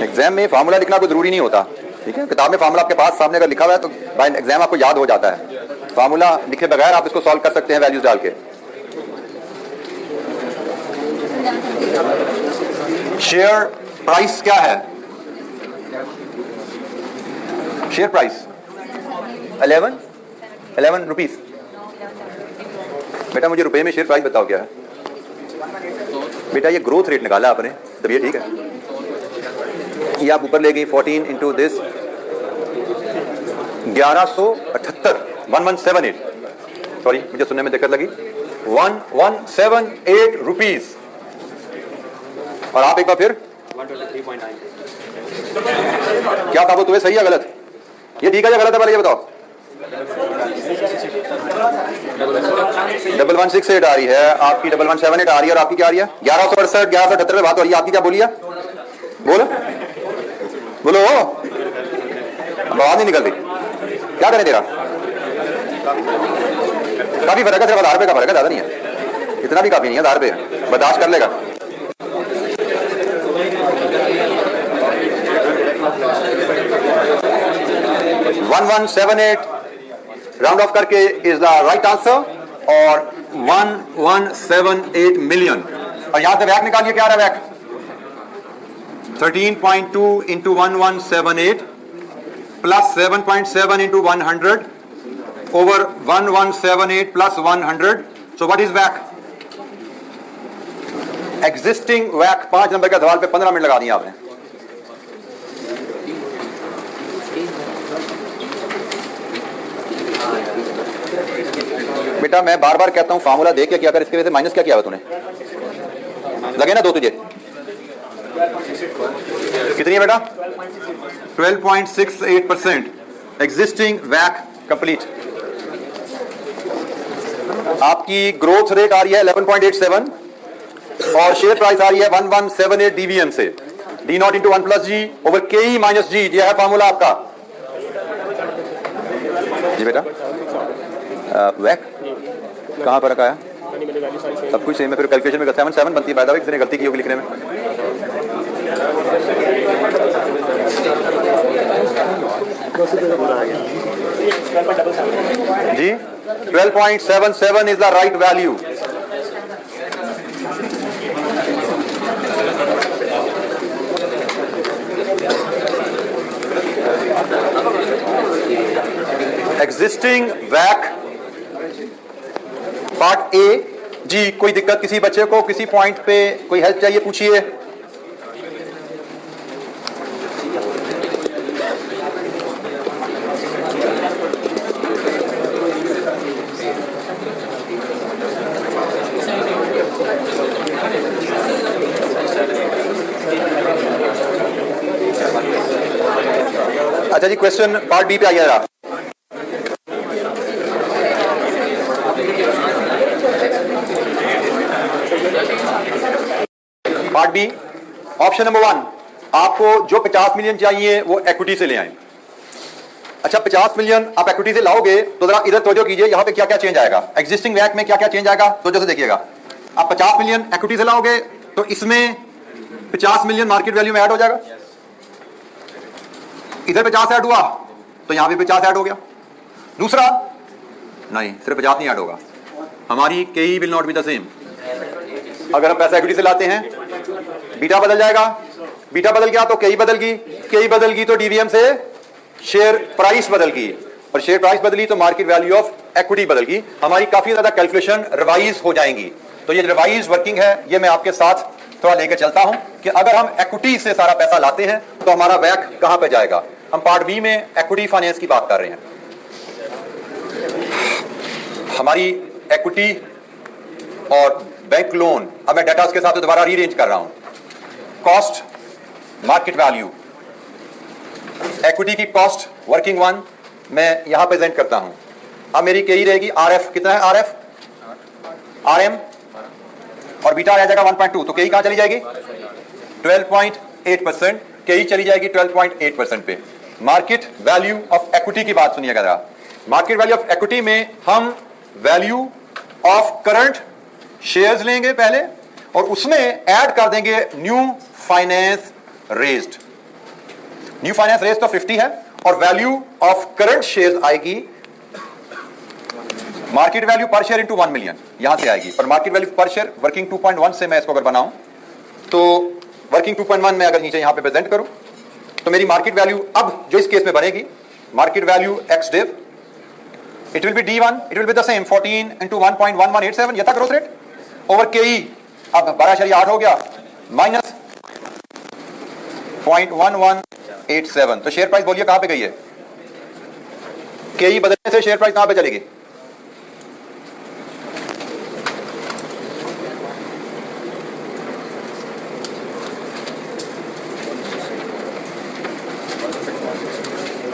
एग्जाम में फार्मूला लिखना कोई जरूरी नहीं होता, ठीक है। किताब में फार्मूला आपके पास सामने अगर लिखा हुआ है तो बाय एग्जाम आपको याद हो जाता है। फार्मूला लिखे बगैर आप इसको सॉल्व कर सकते हैं वैल्यूज डाल के। शेयर प्राइस क्या है? Share price 11 rupees. बेटा मुझे रुपए में शेयर प्राइस बताओ क्या है? बेटा ये ग्रोथ रेट निकाला आपने, तब ये ठीक है। ये आप ऊपर ले गई 14 इंटू दिस 1178 1178, सॉरी मुझे सुनने में दिक्कत लगी, 1178 रुपीज। और आप एक बार फिर 123.9। क्या साबुत हुए, सही है गलत? ये ठीक है या गलत है पहले ये बताओ। 1168 आ रही है आपकी, 1178 आ रही है और आपकी क्या आ रही है? 1168 1178 में बात हो रही है। आपकी क्या बोली है? बोलो बोलो, आवाज नहीं निकल रही, क्या करें तेरा? काफी फर्क है, सिर्फ 1000 रुपए का फर्क है, ज्यादा नहीं है, इतना भी काफी नहीं है। 1000 रुपए बर्दाश्त कर लेगा। $1178 राउंड ऑफ करके इज द राइट आंसर, और 1178 मिलियन। और यहां से वैक निकालिए, क्या आ रहा है वैक? 13.2 into 1178 plus 7.7 into 100 over 1178 plus 100. So what is WACC? Existing WACC 5 number के सवाल पे 15 मिनट लगा दिए आपने। बेटा मैं बार बार कहता हूं फार्मूला देख के क्या कर, इसके वजह से माइनस क्या किया हुआ तूने? लगे ना दो तुझे? कितनी है बेटा? 12.68%। Existing WACC complete. आपकी ग्रोथ रेट आ रही है 11.87 और शेयर प्राइस आ रही है 1178 DVM से। D naught into 1 plus G over K E minus जी, यह है फॉर्मूला आपका। जी बेटा WACC कहां पर रखा है? सब कुछ सेम है, फिर कैलकुलेशन में 7 बनती है। बाय द वे किसने गलती की होगी लिखने में? जी 12.77 is the right value. Existing WACC part A. जी कोई दिक्कत किसी बच्चे को किसी पॉइंट पे कोई हेल्प चाहिए पूछिए। अच्छा जी क्वेश्चन पार्ट बी पे आइए जरा। पार्ट बी ऑप्शन नंबर 1, आपको जो 50 मिलियन चाहिए वो इक्विटी से ले आए। अच्छा 50 मिलियन आप इक्विटी से लाओगे तो जरा इधर तवज्जो कीजिए, यहां पे क्या क्या चेंज आएगा, एग्जिस्टिंग WACC में क्या क्या चेंज आएगा, तो जैसे देखिएगा। आप 50 मिलियन इक्विटी से लाओगे तो इसमें 50 मिलियन मार्केट वैल्यू में ऐड हो जाएगा। इधर 50 ऐड हुआ तो यहां भी 50 ऐड हो गया। दूसरा नहीं, सिर्फ 50 नहीं ऐड होगा, हमारी के will not be the same. अगर हम पैसा इक्विटी से लाते हैं बीटा बदल जाएगा, बीटा बदल गया तो के बदल गई, के बदल गई तो डीवीएम से शेयर प्राइस बदल गई, और शेयर प्राइस बदली तो मार्केट वैल्यू ऑफ इक्विटी बदल गई। हमारी काफी ज्यादा कैलकुलेशन रिवाइज हो जाएंगी। तो ये रिवाइज वर्किंग है, ये मैं आपके साथ थोड़ा लेके चलता हूं कि अगर हम इक्विटी से सारा पैसा लाते हैं तो हमारा WACC कहां पे जाएगा। हम पार्ट बी में इक्विटी फाइनेंस की बात कर रहे हैं। हमारी इक्विटी और बैंक लोन, अब मैं डाटा के साथ दोबारा रीअरेंज कर रहा हूं। कॉस्ट मार्केट वैल्यू, इक्विटी की कॉस्ट वर्किंग 1 मैं यहां प्रेजेंट करता हूं। अब मेरी के रहेगी RF, कितना है RF, RM और बीटा आ जाएगा 1.2, तो के कहां चली जाएगी 12.8%, के चली जाएगी 12.8% पे। मार्केट वैल्यू ऑफ इक्विटी की बात सुनिएगा जरा। मार्केट वैल्यू ऑफ इक्विटी में हम वैल्यू ऑफ करंट शेयर्स लेंगे पहले और उसमें ऐड कर देंगे new finance raised. New finance raised तो 50 है और वैल्यू ऑफ करंट शेयर्स आएगी मार्केट वैल्यू पर शेयर इनटू 1 मिलियन, यहां से आएगी। पर मार्केट वैल्यू पर शेयर वर्किंग 2.1 से मैं इसको अगर बनाऊं तो वर्किंग 2.1 में अगर नीचे यहां पे प्रेजेंट करूं तो मेरी मार्केट वैल्यू अब जो इस केस में बनेगी, market value x div, it will be D1, it will be the same 14 into 1.1187, ये था ग्रोथ रेट ओवर के अब 12.8 हो गया माइनस 0.1187। तो शेयर प्राइस बोलिए कहां पे गई है, के बदलने से शेयर प्राइस कहां पे चलेगी?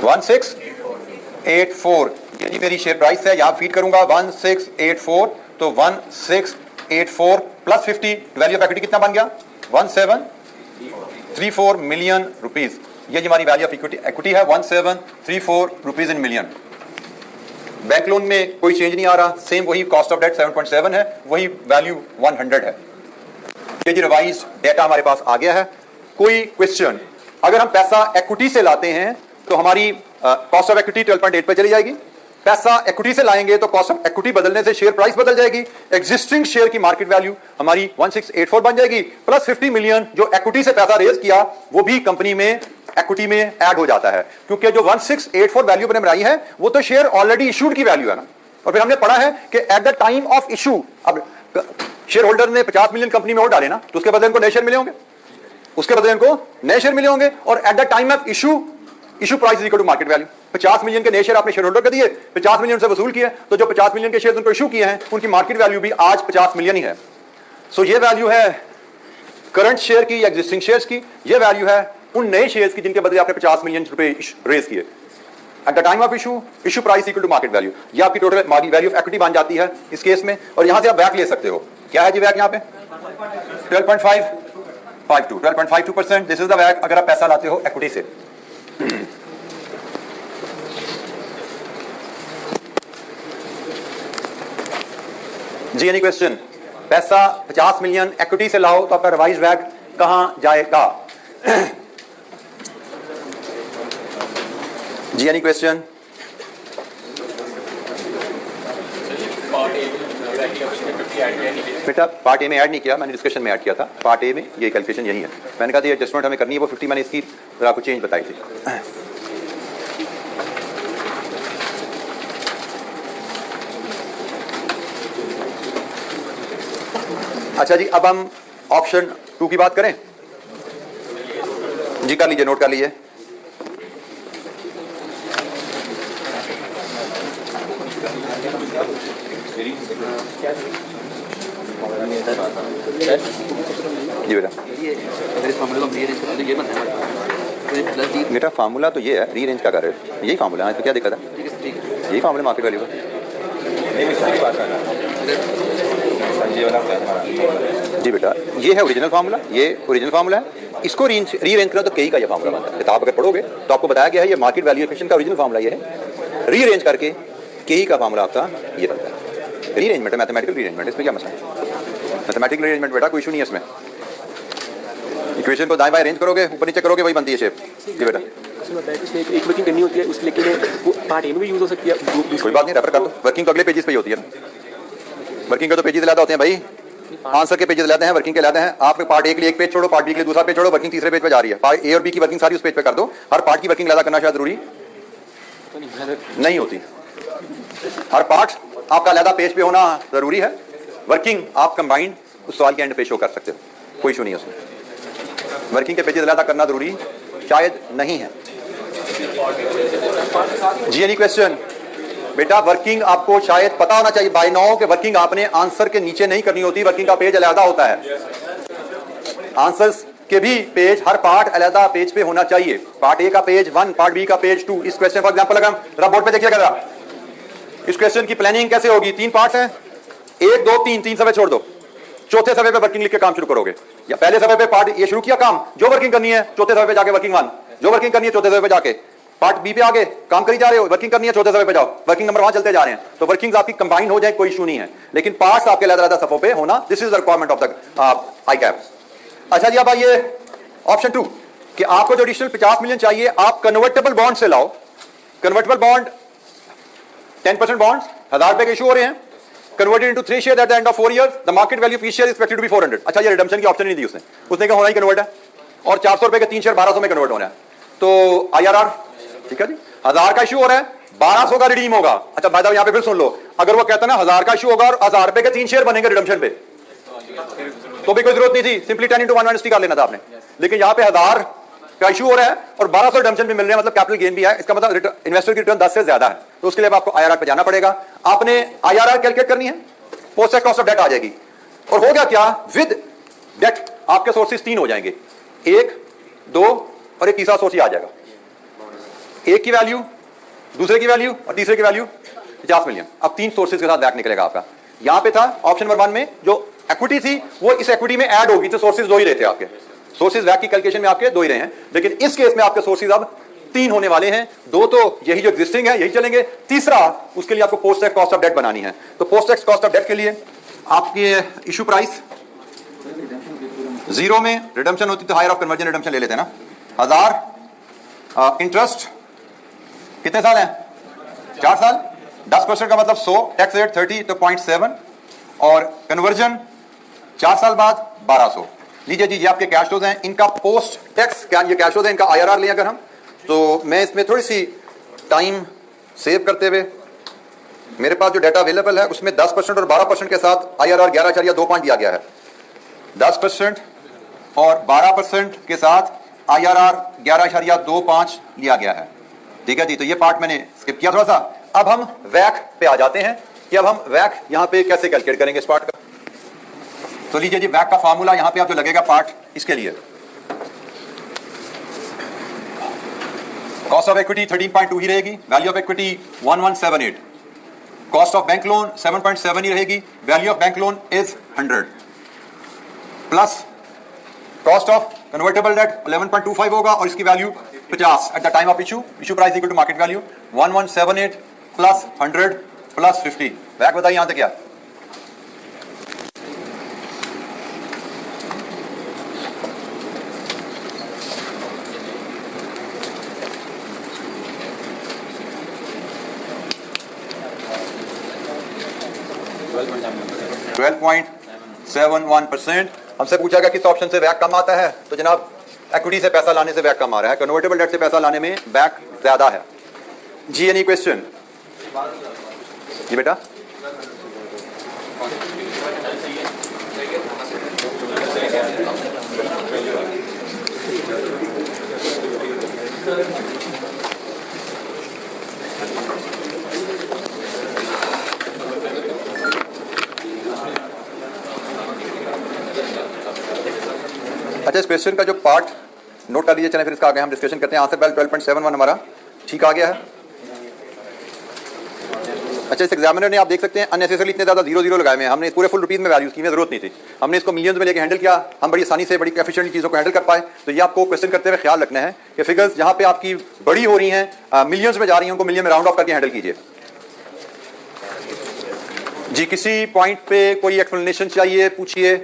$1684, ये मेरी शेयर प्राइस है, यहां फीड करूंगा 1684, तो 1684 प्लस 50, वैल्यू ऑफ इक्विटी कितना बन गया 1734 मिलियन रुपीज। ये हमारी वैल्यू ऑफ इक्विटी है 1734 rupees in million. Bank loan में कोई चेंज नहीं आ रहा, सेम वही कॉस्ट ऑफ डेट 7.7 है, वही वैल्यू 100 है। ये जी रिवाइज डेटा हमारे पास आ गया है। कोई क्वेश्चन? अगर हम पैसा इक्विटी से लाते हैं तो हमारी कॉस्ट ऑफ इक्विटी 12.8 पे चली जाएगी। पैसा इक्विटी से लाएंगे तो कॉस्ट ऑफ इक्विटी बदलने से शेयर प्राइस बदल जाएगी। एग्जिस्टिंग शेयर की मार्केट वैल्यू हमारी 1684 बन जाएगी, प्लस 50 मिलियन जो इक्विटी से पैसा रेज किया वो भी कंपनी में इक्विटी में ऐड हो जाता है, क्योंकि जो 1684 वैल्यू मैंने बनाई है वो तो शेयर ऑलरेडी इशूड की वैल्यू है ना। और फिर हमने पढ़ा है कि eight the time of issue, अब शेयर होल्डर ने 50 मिलियन कंपनी में और डाले ना, तो उसके बदले उनको नए शेयर मिले होंगे, उसके बदले उनको नए शेयर मिले होंगे। और at the time of issue price equal to market value. 50 million के नए शेयर आपने शेयर होल्डर को दिए, 50 मिलियन से वसूल किए, तो जो 50 मिलियन के शेयर उनको इशू किए हैं उनकी मार्केट वैल्यू भी आज 50 मिलियन ही है। सो ये वैल्यू है करंट शेयर की या एग्जिस्टिंग शेयर्स की, ये वैल्यू है उन नए शेयर्स की जिनके बदले आपने 50 मिलियन रुपए रेज किए at the time of issue price equal to market value. ये आपकी total market value of equity बन जाती है इस केस में। और यहां से आप बैक ले सकते हो, क्या है जी बैक यहाँ पे 12.52%। दिस इज द बैक अगर आप पैसा लाते हो इक्विटी से। जी एनी क्वेश्चन? पैसा 50 मिलियन इक्विटी से लाओ तो आपका रिवाइज बैक कहां जाएगा? जी एनी क्वेश्चन? बेटा पार्ट ए में ऐड नहीं किया, मैंने डिस्कशन में ऐड किया था। पार्ट ए में ये कैलकुलेशन यही है, मैंने कहा था ये एडजस्टमेंट हमें करनी है, वो 50 मैंने इसकी आपको चेंज बताई थी। अच्छा जी, अब हम ऑप्शन 2 की बात करें। जी कर लीजिए, नोट कर लीजिए। जी बेटा फार्मूला तो ये है, रीअरेंज का कर रहे हो, यही फार्मूला है, तो क्या दिक्कत है? यही फार्मूला मार्केट वैल्यू का। जी बेटा ये है ओरिजिनल फार्मूला, ये ओरिजिनल फार्मूला है, इसको रीअरेंज करो तो कई का ये फार्मूला बनता है। किताब अगर पढ़ोगे तो आपको बताया गया है ये मार्केट वैल्यूएशन का ओरिजिनल फार्मूला ये है, रीअरेंज करके कई का फार्मूला आपका ये बनता है। रीअरेंजमेंट है, मैथमेटिकल रीअरेंजमेंट, इसमें क्या मसला है? मैथमेटिकल रीअरेंजमेंट बेटा कोई इशू नहीं है इसमें। इक्वेशन को दाएं बाएं अरेंज करोगे, ऊपर नीचे करोगे, वही बनती है शेप। जी बेटा एक वर्किंग करनी होती है उसके, लेकिन वो पार्ट ए में भी यूज हो सकती है। कोई बात नहीं, रेफर कर दो। वर्किंग तो अगले पेजेस पे ही होती है ना, वर्किंग के तो पेजेस लाते हैं भाई, आंसर के पेजेस लाते हैं, वर्किंग के लाते हैं। आप पार्ट ए के लिए एक पेज छोड़ो, पार्ट बी के लिए दूसरा पेज छोड़ो, वर्किंग तीसरे पेज पे जा रही है। पार्ट ए और बी की वर्किंग सारी उस पेज पे कर दो। हर पार्ट की वर्किंग लादा करना शायद जरूरी नहीं होती, हर पार्ट आपका अलग पेज पे होना जरूरी है। वर्किंग आप कंबाइंड उस सवाल के एंड पे शो कर सकते हो, कोई इशू नहीं है उसमें। वर्किंग के पेजेस अलग करना जरूरी शायद नहीं है। जी एनी क्वेश्चन? बेटा वर्किंग आपको शायद पता होना चाहिए बाय नाउ कि वर्किंग आपने आंसर के नीचे नहीं करनी होती, वर्किंग का पेज अलग होता है। आंसर्स के भी पेज हर पार्ट अलग पेज पे होना चाहिए। पार्ट ए का पेज 1, पार्ट बी का पेज 2। इस क्वेश्चन फॉर एग्जांपल अगर जरा बोर्ड पे देखिएगा, इस क्वेश्चन की प्लानिंग कैसे होगी? 3 पार्ट्स हैं, 1 2 3 सफे छोड़ दो, चौथे सफे पे वर्किंग लिख के काम शुरू करोगे। या पहले सफे पे पार्ट ये शुरू किया काम, जो वर्किंग करनी है चौथे सफे पे जाके वर्किंग 1, जो वर्किंग करनी है चौथे सफे पे जाके पार्ट बी पे आगे काम करी जा रहे हो, वर्किंग करनी है चौथे सफे पे जाओ, वर्किंग नंबर 1 चलते जा रहे हैं। तो वर्किंग्स आपकी कंबाइन हो जाए कोई इशू नहीं है, लेकिन पार्ट्स आपके अलग-अलग सफों पे होना, this is the requirement of the I cap. अच्छा जी, अब आइए ऑप्शन 2 कि आपको जो एडिशनल 50 मिलियन चाहिए आप कन्वर्टेबल बॉन्ड से लाओ। कन्वर्टेबल बॉन्ड 10% बॉन्ड्स 1000 रुपए के इशू हो रहे हैं, converted into 3 share at the end of 4 years, the market value of each share expected to be 400। अच्छा ये रिडम्पशन की ऑप्शन नहीं दी उसने, उसने कहा होना ही कन्वर्ट है, और 400 रुपए के 3 शेयर 1200 में कन्वर्ट होना है। तो IRR ठीक है जी, 1000 का इशू हो रहा है, 1200 का रिडीम होगा। अच्छा भाई यहां पे फिर सुन लो, अगर वो कहता ना 1000 का इशू होगा और 1000 रुपए के 3 शेयर बनेंगे रिडम्पशन पे, तो भी कोई जरूरत नहीं थी, सिंपली 10x1 कर लेना था आपने। लेकिन यहां पे 1000 का इशू हो रहा है और 1200 रिडम्पशन भी मिल रहे हैं, मतलब कैपिटल गेन भी है, इसका मतलब इन्वेस्टर की रिटर्न 10 से ज्यादा है। तो उसके लिए आपको IRR पे जाना पड़ेगा। आपने IRR कैलकुलेट करनी है, post tax cost of debt आ जाएगी। और हो गया क्या, विद डेट आपके सोर्सेज 3 हो जाएंगे, 1 2 और एक तीसरा सोर्स ही आ जाएगा। एक की वैल्यू, दूसरे की वैल्यू और तीसरे की वैल्यू 50 मिलियन। अब 3 सोर्सेज के साथ बैक निकलेगा आपका। यहां पे था ऑप्शन नंबर 1 में जो इक्विटी थी वो इस इक्विटी में ऐड होगी, तो सोर्सेज 2 ही रहते हैं आपके, सोर्सेज बैक की कैलकुलेशन में आपके 2 ही रहे हैं। लेकिन इस केस में आपके सोर्सेज अब 3 होने वाले हैं, 2 तो यही जो एग्जिस्टिंग है यही चलेंगे, तीसरा उसके लिए आपको post tax cost of debt बनानी है। तो post tax cost of debt के लिए आपके इशू प्राइस 0 में रिडम्पशन होती तो हायर ऑफ कन्वर्जन रिडम्पशन ले लेते हैं ना, 1000 इंटरेस्ट कितने साल हैं? 4 साल, 10% का मतलब 100, टैक्स रेट 30 तो 0.7, और कन्वर्जन 4 साल बाद 1200, लीजिए जी, ये आपके कैश फ्लोज हैं, इनका पोस्ट टैक्स क्या ये कैश फ्लोज है, इनका IRR लें अगर हम, तो मैं इसमें थोड़ी सी टाइम सेव करते हुए मेरे पास जो डाटा अवेलेबल है उसमें 10% और 12% के साथ IRR 11.25 दिया गया है। 10% और 12% के साथ IRR 11.25 लिया गया है। ठीक है जी, तो ये पार्ट मैंने स्किप किया थोड़ा सा। अब हम वैक पे आ जाते हैं कि अब हम वैक यहां पे कैसे कैलकुलेट करेंगे इस पार्ट का। तो लीजिए जी, वैक का फार्मूला यहां पे आप जो लगेगा पार्ट इसके लिए, कॉस्ट ऑफ इक्विटी 13.2 ही रहेगी, value of equity 1178, cost of bank loan 7.7 ही रहेगी, value of bank loan is 100, plus cost of convertible debt 11.25 होगा और इसकी value 50 at the time of issue price equal to market value 1178 plus 100 plus 50। वैक बताइए यहां तक क्या? %12.71%। हमसे पूछा गया किस ऑप्शन से वैक कम आता है, तो जनाब इक्विटी से पैसा लाने से वैक कम आ रहा है, कन्वर्टेबल डेट से पैसा लाने में वैक ज्यादा है। जी एनी क्वेश्चन? जी बेटा, अच्छा, इस क्वेश्चन का जो पार्ट नोट कर लीजिए, चलें फिर इसका आगे हम डिस्कशन करते हैं। आंसर वैल्यू 12.71 हमारा ठीक आ गया है। अच्छा, इस एग्जामिनर ने आप देख सकते हैं अननेसेसरली इतने ज़्यादा 0 लगाए हुए हैं। हमने पूरे फुल रुपीज़ में वैल्यूज की जरूरत नहीं थी, हमने इसको मिलियंस में लेके हैंडल किया। हम बड़ी आसानी से बड़ी एफिशिएंटली चीज़ों को हैंडल कर पाए। तो ये आपको क्वेश्चन करते हुए ख्याल रखना है कि फिगर्स जहाँ पे आपकी बड़ी हो रही हैं, मिलियंस में जा रही हैं, उनको मिलियन में राउंड ऑफ करके हैंडल कीजिए। जी, किसी पॉइंट पे कोई एक्सप्लेनेशन चाहिए पूछिए।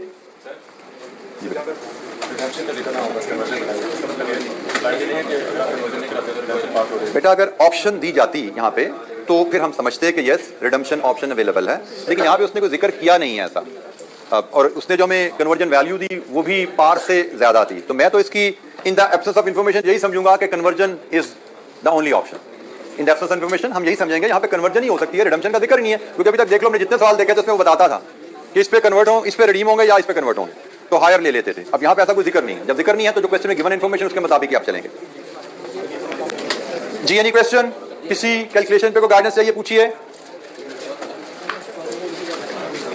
बेटा, अगर ऑप्शन दी जाती यहाँ पे तो फिर हम समझते हैं कि यस रिडम्पशन ऑप्शन अवेलेबल है, लेकिन यहाँ पे उसने कोई जिक्र किया नहीं है ऐसा। और उसने जो हमें कन्वर्जन वैल्यू दी वो भी पार से ज्यादा थी। तो मैं तो इसकी इन द एब्सेंस ऑफ इन्फॉर्मेशन यही समझूंगा कि conversion is the only option. In the absence of information हम यही समझेंगे यहाँ पे कन्वर्जन ही हो सकती है, रिडम्पशन का जिक्र नहीं है। क्योंकि अभी तक देख लो, हमने जितने सवाल देखे थे उसमें वो बताता था कि इस पे कन्वर्ट हो, इस पे रिडीम होंगे या इस पे कन्वर्ट होंगे, तो हायर ले लेते थे। अब यहाँ पे ऐसा कोई जिक्र नहीं है। जब जिक्र नहीं है तो जो क्वेश्चन में गिवन इन्फॉर्मेशन उसके मुताबिक ही आप चलेंगे। जी एनी क्वेश्चन? किसी कैलकुलेशन पे कोई गाइडेंस चाहिए पूछिए।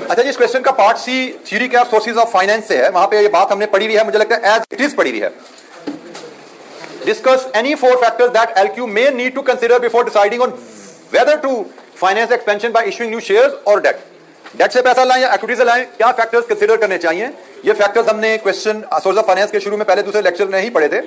अच्छा जी, इस क्वेश्चन का पार्ट सी थ्योरी के सोर्सेज ऑफ फाइनेंस से है। वहां पे ये बात हमने पढ़ी हुई है, मुझे लगता है एज इट इज पढ़ी हुई है। Discuss any 4 factors that ELQ may need to consider before deciding on whether to finance expansion by issuing new shares और डेट। डेट से पैसा लाएं या इक्विटी से लाएं, क्या फैक्टर्स कंसीडर करने चाहिए? ये फैक्टर्स हमने क्वेश्चन सोर्स ऑफ फाइनेंस के शुरू में पहले दूसरे लेक्चर में ही पढ़े थे,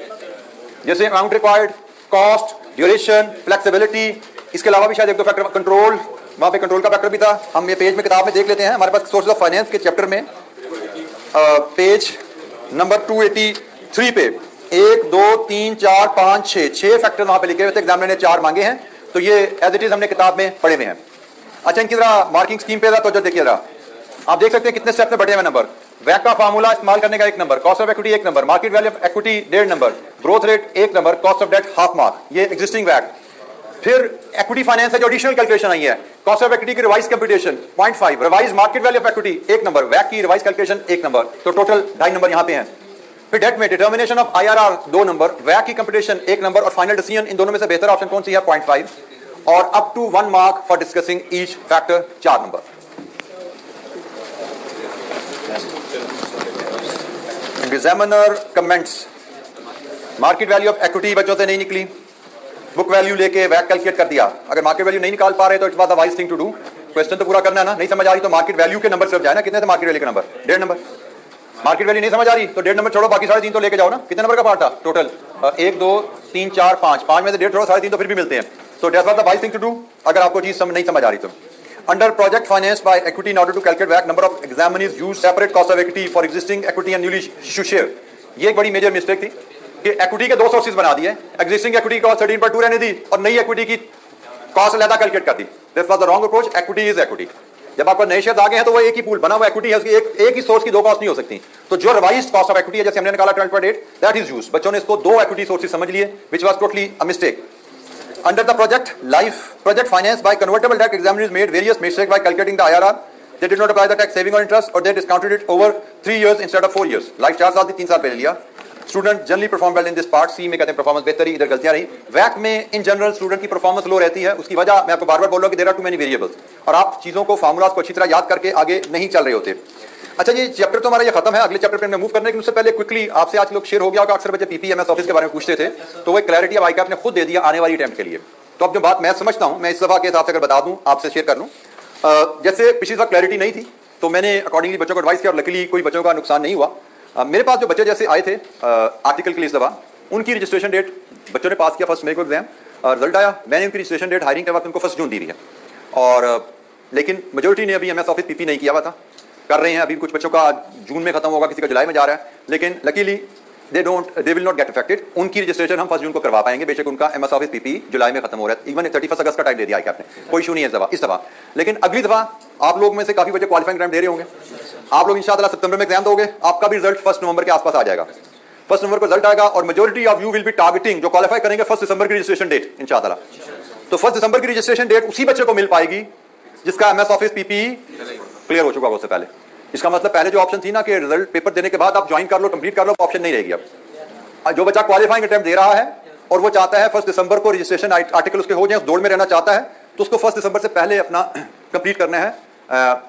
जैसे amount required, cost, duration, flexibility. इसके अलावा भी शायद एक दो फैक्टर, कंट्रोल, वहां पे कंट्रोल का फैक्टर भी था। हम ये पेज में किताब में देख लेते हैं, हमारे पास सोर्स ऑफ फाइनेंस के चैप्टर में पेज नंबर 283 पे 1 2 3 4 5 6 फैक्टर वहां पे लिखे हुए थे। एग्जामिनर ने 4 मांगे हैं, तो ये एज इट इज हमने किताब में पढ़े हुए हैं। अच्छा, इनकी जरा मार्किंग स्कीम पे तो देखिए जरा, आप देख सकते हैं कितने स्टेप में बढ़े हुए नंबर। वैक का फार्मूला इस्तेमाल करने का 1 number, cost of equity 1 number, market value of equity 1.5 number, growth rate 1 number, cost of debt half mark, ये एग्जिस्टिंग वैक। फिर इक्विटी फाइनेंस है जो एडिशनल कैलकुलेशन आई है, कॉस्ट ऑफ इक्विटी की revise computation 0.5, revise market value of equity 1 number, वैक की रिवाइज कैलकुलेशन 1 नंबर, तो टोटल 2.5 नंबर यहाँ पे हैं। फिर डेट में डिटर्मिनेशन ऑफ IRR 2 नंबर, वैक की कंप्यूटेशन 1 नंबर और फाइनल डिसीजन इन दोनों में से बेहतर ऑप्शन कौन सी है 0.5, और up to 1 mark for discussing each factor 4 number. Examiner comments, market value of equity बच्चों से नहीं निकली, बुक वैल्यू लेके वैक कैलकुलेट कर दिया। अगर मार्केट वैल्यू नहीं निकाल पा रहे तो it's was the wise thing to do, question तो पूरा करना है ना। नहीं समझ आ रही तो मार्केट वैल्यू के नंबर सिर्फ जाए ना, कितने थे मार्केट वैल्यू के नंबर 1.5 नंबर। मार्केट वैल्यू नहीं समझ आ रही तो 1.5 नंबर छोड़ो, बाकी 3.5 तो लेके जाओ ना। कितने नंबर का पार्ट था टोटल? 1 2 3 4 5 में से 1.5 छोड़ो, 3.5 तो फिर भी मिलते हैं। तो that's was the wise thing to do अगर आपको चीज नहीं समझ आ रही तो। Under project finance by equity in order to calculate WACC, number of examinees use separate cost of equity for existing equity and newly issued share. ये एक बड़ी मेजर मिस्टेक थी कि इक्विटी के 2 सोर्सेज बना दिए, एग्जिस्टिंग इक्विटी कॉस्ट 13.2 रहने दी और नई इक्विटी की कॉस्ट अलग कैलकुलेट कर दी। This was the wrong approach. Equity is equity, जब आपका नए शेयर आ गए हैं तो वो एक ही पूल बना हुआ इक्विटी है, उसकी एक ही सोर्स की दो कॉस्ट नहीं हो सकती। तो जो रिवाइज्ड कॉस्ट ऑफ इक्विटी है, जैसे हमने निकाला 12.8, दैट इज यूज्ड। बच्चों ने इसको दो इक्विटी सोर्सेज समझ लिए, which was totally a mistake. Under the project finance by convertible debt, examiners made various mistakes by calculating the IRR. They did not apply the tax saving or interest, or they discounted it over 3 years instead of 4 years. Like 4 साल थी, 3 साल पहले लिया। Student generally perform well in this part. C में कहते हैं performance बेहतर ही, इधर गलतियां रही। WAC में in general student की performance low रहती है। उसकी वजह मैं आपको बार-बार बोल रहा हूं कि there are too many variables, और आप चीजों को formulas को अच्छी तरह याद करके आगे नहीं चल रहे होते। अच्छा, ये चैप्टर तो हमारा ये खत्म है। अगले चैप्टर पे हमने मूव करने के उससे पहले क्विकली आपसे आज लोग शेयर हो गया होगा, अक्सर बच्चे पीपीएमएस ऑफिस के बारे में पूछते थे, तो वो क्लैरिटी अब आईकैप ने खुद दे दिया आने वाली अटेम्प्ट के लिए। तो अब जो बात मैं समझता हूं, मैं इस दफा के हिसाब से अगर बता दूं, आपसे शेयर कर लूं। जैसे पिछली दफा क्लैरिटी नहीं थी, तो मैंने अकॉर्डिंगली बच्चों को एडवाइस किया, और लकीली कोई बच्चों का नुकसान नहीं हुआ। मेरे पास जो बच्चे जैसे आए थे आर्टिकल के लिए इस दफा, उनकी रजिस्ट्रेशन डेट बच्चों ने पास किया फर्स्ट मई को एग्जाम, रिजल्ट आया, मैंने उनकी रजिस्ट्रेशन डेट हायरिंग के वक्त उनको 1 जून दी है। और लेकिन मेजोरिटी ने अभी एमएस ऑफिस पीपी नहीं किया हुआ था, कर रहे हैं। अभी कुछ बच्चों का जून में खत्म होगा, किसी का जुलाई में जा रहा है, लेकिन luckily they will not get affected. उनकी रजिस्ट्रेशन हम 1 जून को करवा पाएंगे, बेशक उनका एमएस ऑफिस पीपी जुलाई में खत्म हो रहा है। इवन 31 अगस्त का टाइम दे दिया आईकैप ने, कोई इशू नहीं है इस दफा। लेकिन अगली दफा आप लोग में से काफी बच्चे क्वालिफाइंग टाइम दे रहे होंगे, आप लोग इंशाल्लाह सितंबर में एग्जाम दोगे, आपका भी रिजल्ट 1 नवंबर के आसपास आ जाएगा। 1 नवंबर को रिजल्ट आएगा, और majority of you will be targeting, जो क्वालिफाई करेंगे 1 दिसंबर की रजिस्ट्रेशन डेट इंशाल्लाह। तो 1 दिसंबर की रजिस्ट्रेशन डेट उसी बच्चे को मिल पाएगी जिसका एमएस ऑफिस पीपी क्लियर हो चुका होगा उससे पहले। इसका मतलब पहले जो ऑप्शन थी ना कि रिजल्ट पेपर देने के बाद आप ज्वाइन कर लो, कंप्लीट कर लो, ऑप्शन नहीं रहेगी अब। जो बच्चा क्वालिफाइंग अटेम्प्ट दे रहा है और वो चाहता है 1 दिसंबर को रजिस्ट्रेशन आर्टिकल उसके हो जाए, उस दौड़ में रहना चाहता है, तो उसको 1 दिसंबर से पहले अपना कंप्लीट करना है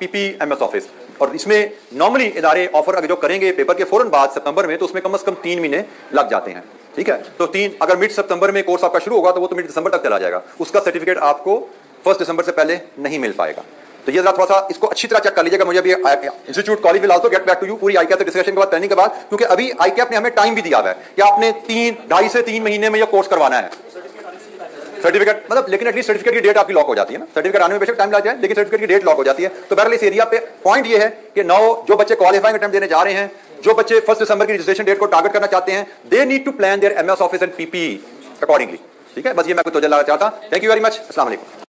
पीपी एमएस ऑफिस। और इसमें नॉर्मली इदारे ऑफर अगर जो करेंगे पेपर के फौरन बाद सितंबर में, तो उसमें कम से कम 3 महीने लग जाते हैं। ठीक है, तो 3 अगर मिड सितंबर में कोर्स आपका शुरू होगा, तो वो तो मिड दिसंबर तक चला जाएगा, उसका सर्टिफिकेट आपको 1 दिसंबर से पहले नहीं मिल पाएगा। तो ये थोड़ा सा इसको अच्छी तरह चेक कर लीजिएगा। मुझे अभी institute college will also get back to you पूरी आईकैप से डिस्कशन के बाद, ट्रेनिंग के बाद, क्योंकि अभी आईकैप ने हमें टाइम भी दिया हुआ है कि आपने 2.5 से 3 महीने में ये कोर्स करवाना है। सर्टिफिकेट मतलब, लेकिन एटलीस्ट सर्टिफिकेट की डेट आपकी लॉक हो जाती है ना। सर्टिफिकेट आने में बेशक टाइम लग जाए, लेकिन सर्टिफिकेट की डेट लॉक हो जाती है। तो बहरहाल इस एरिया पे पॉइंट ये है कि जो बच्चे क्वालिफाइंग अटेम्प्ट देने जा रहे हैं, जो बच्चे 1 दिसंबर की रजिस्ट्रेशन डेट को टारगेट करना चाहते हैं, they need to plan their MS office and PP accordingly. ठीक है, बस ये मैं कुछ तो जल्द चाहता। थैंक यू वेरी मच, अस्सलाम वालेकुम।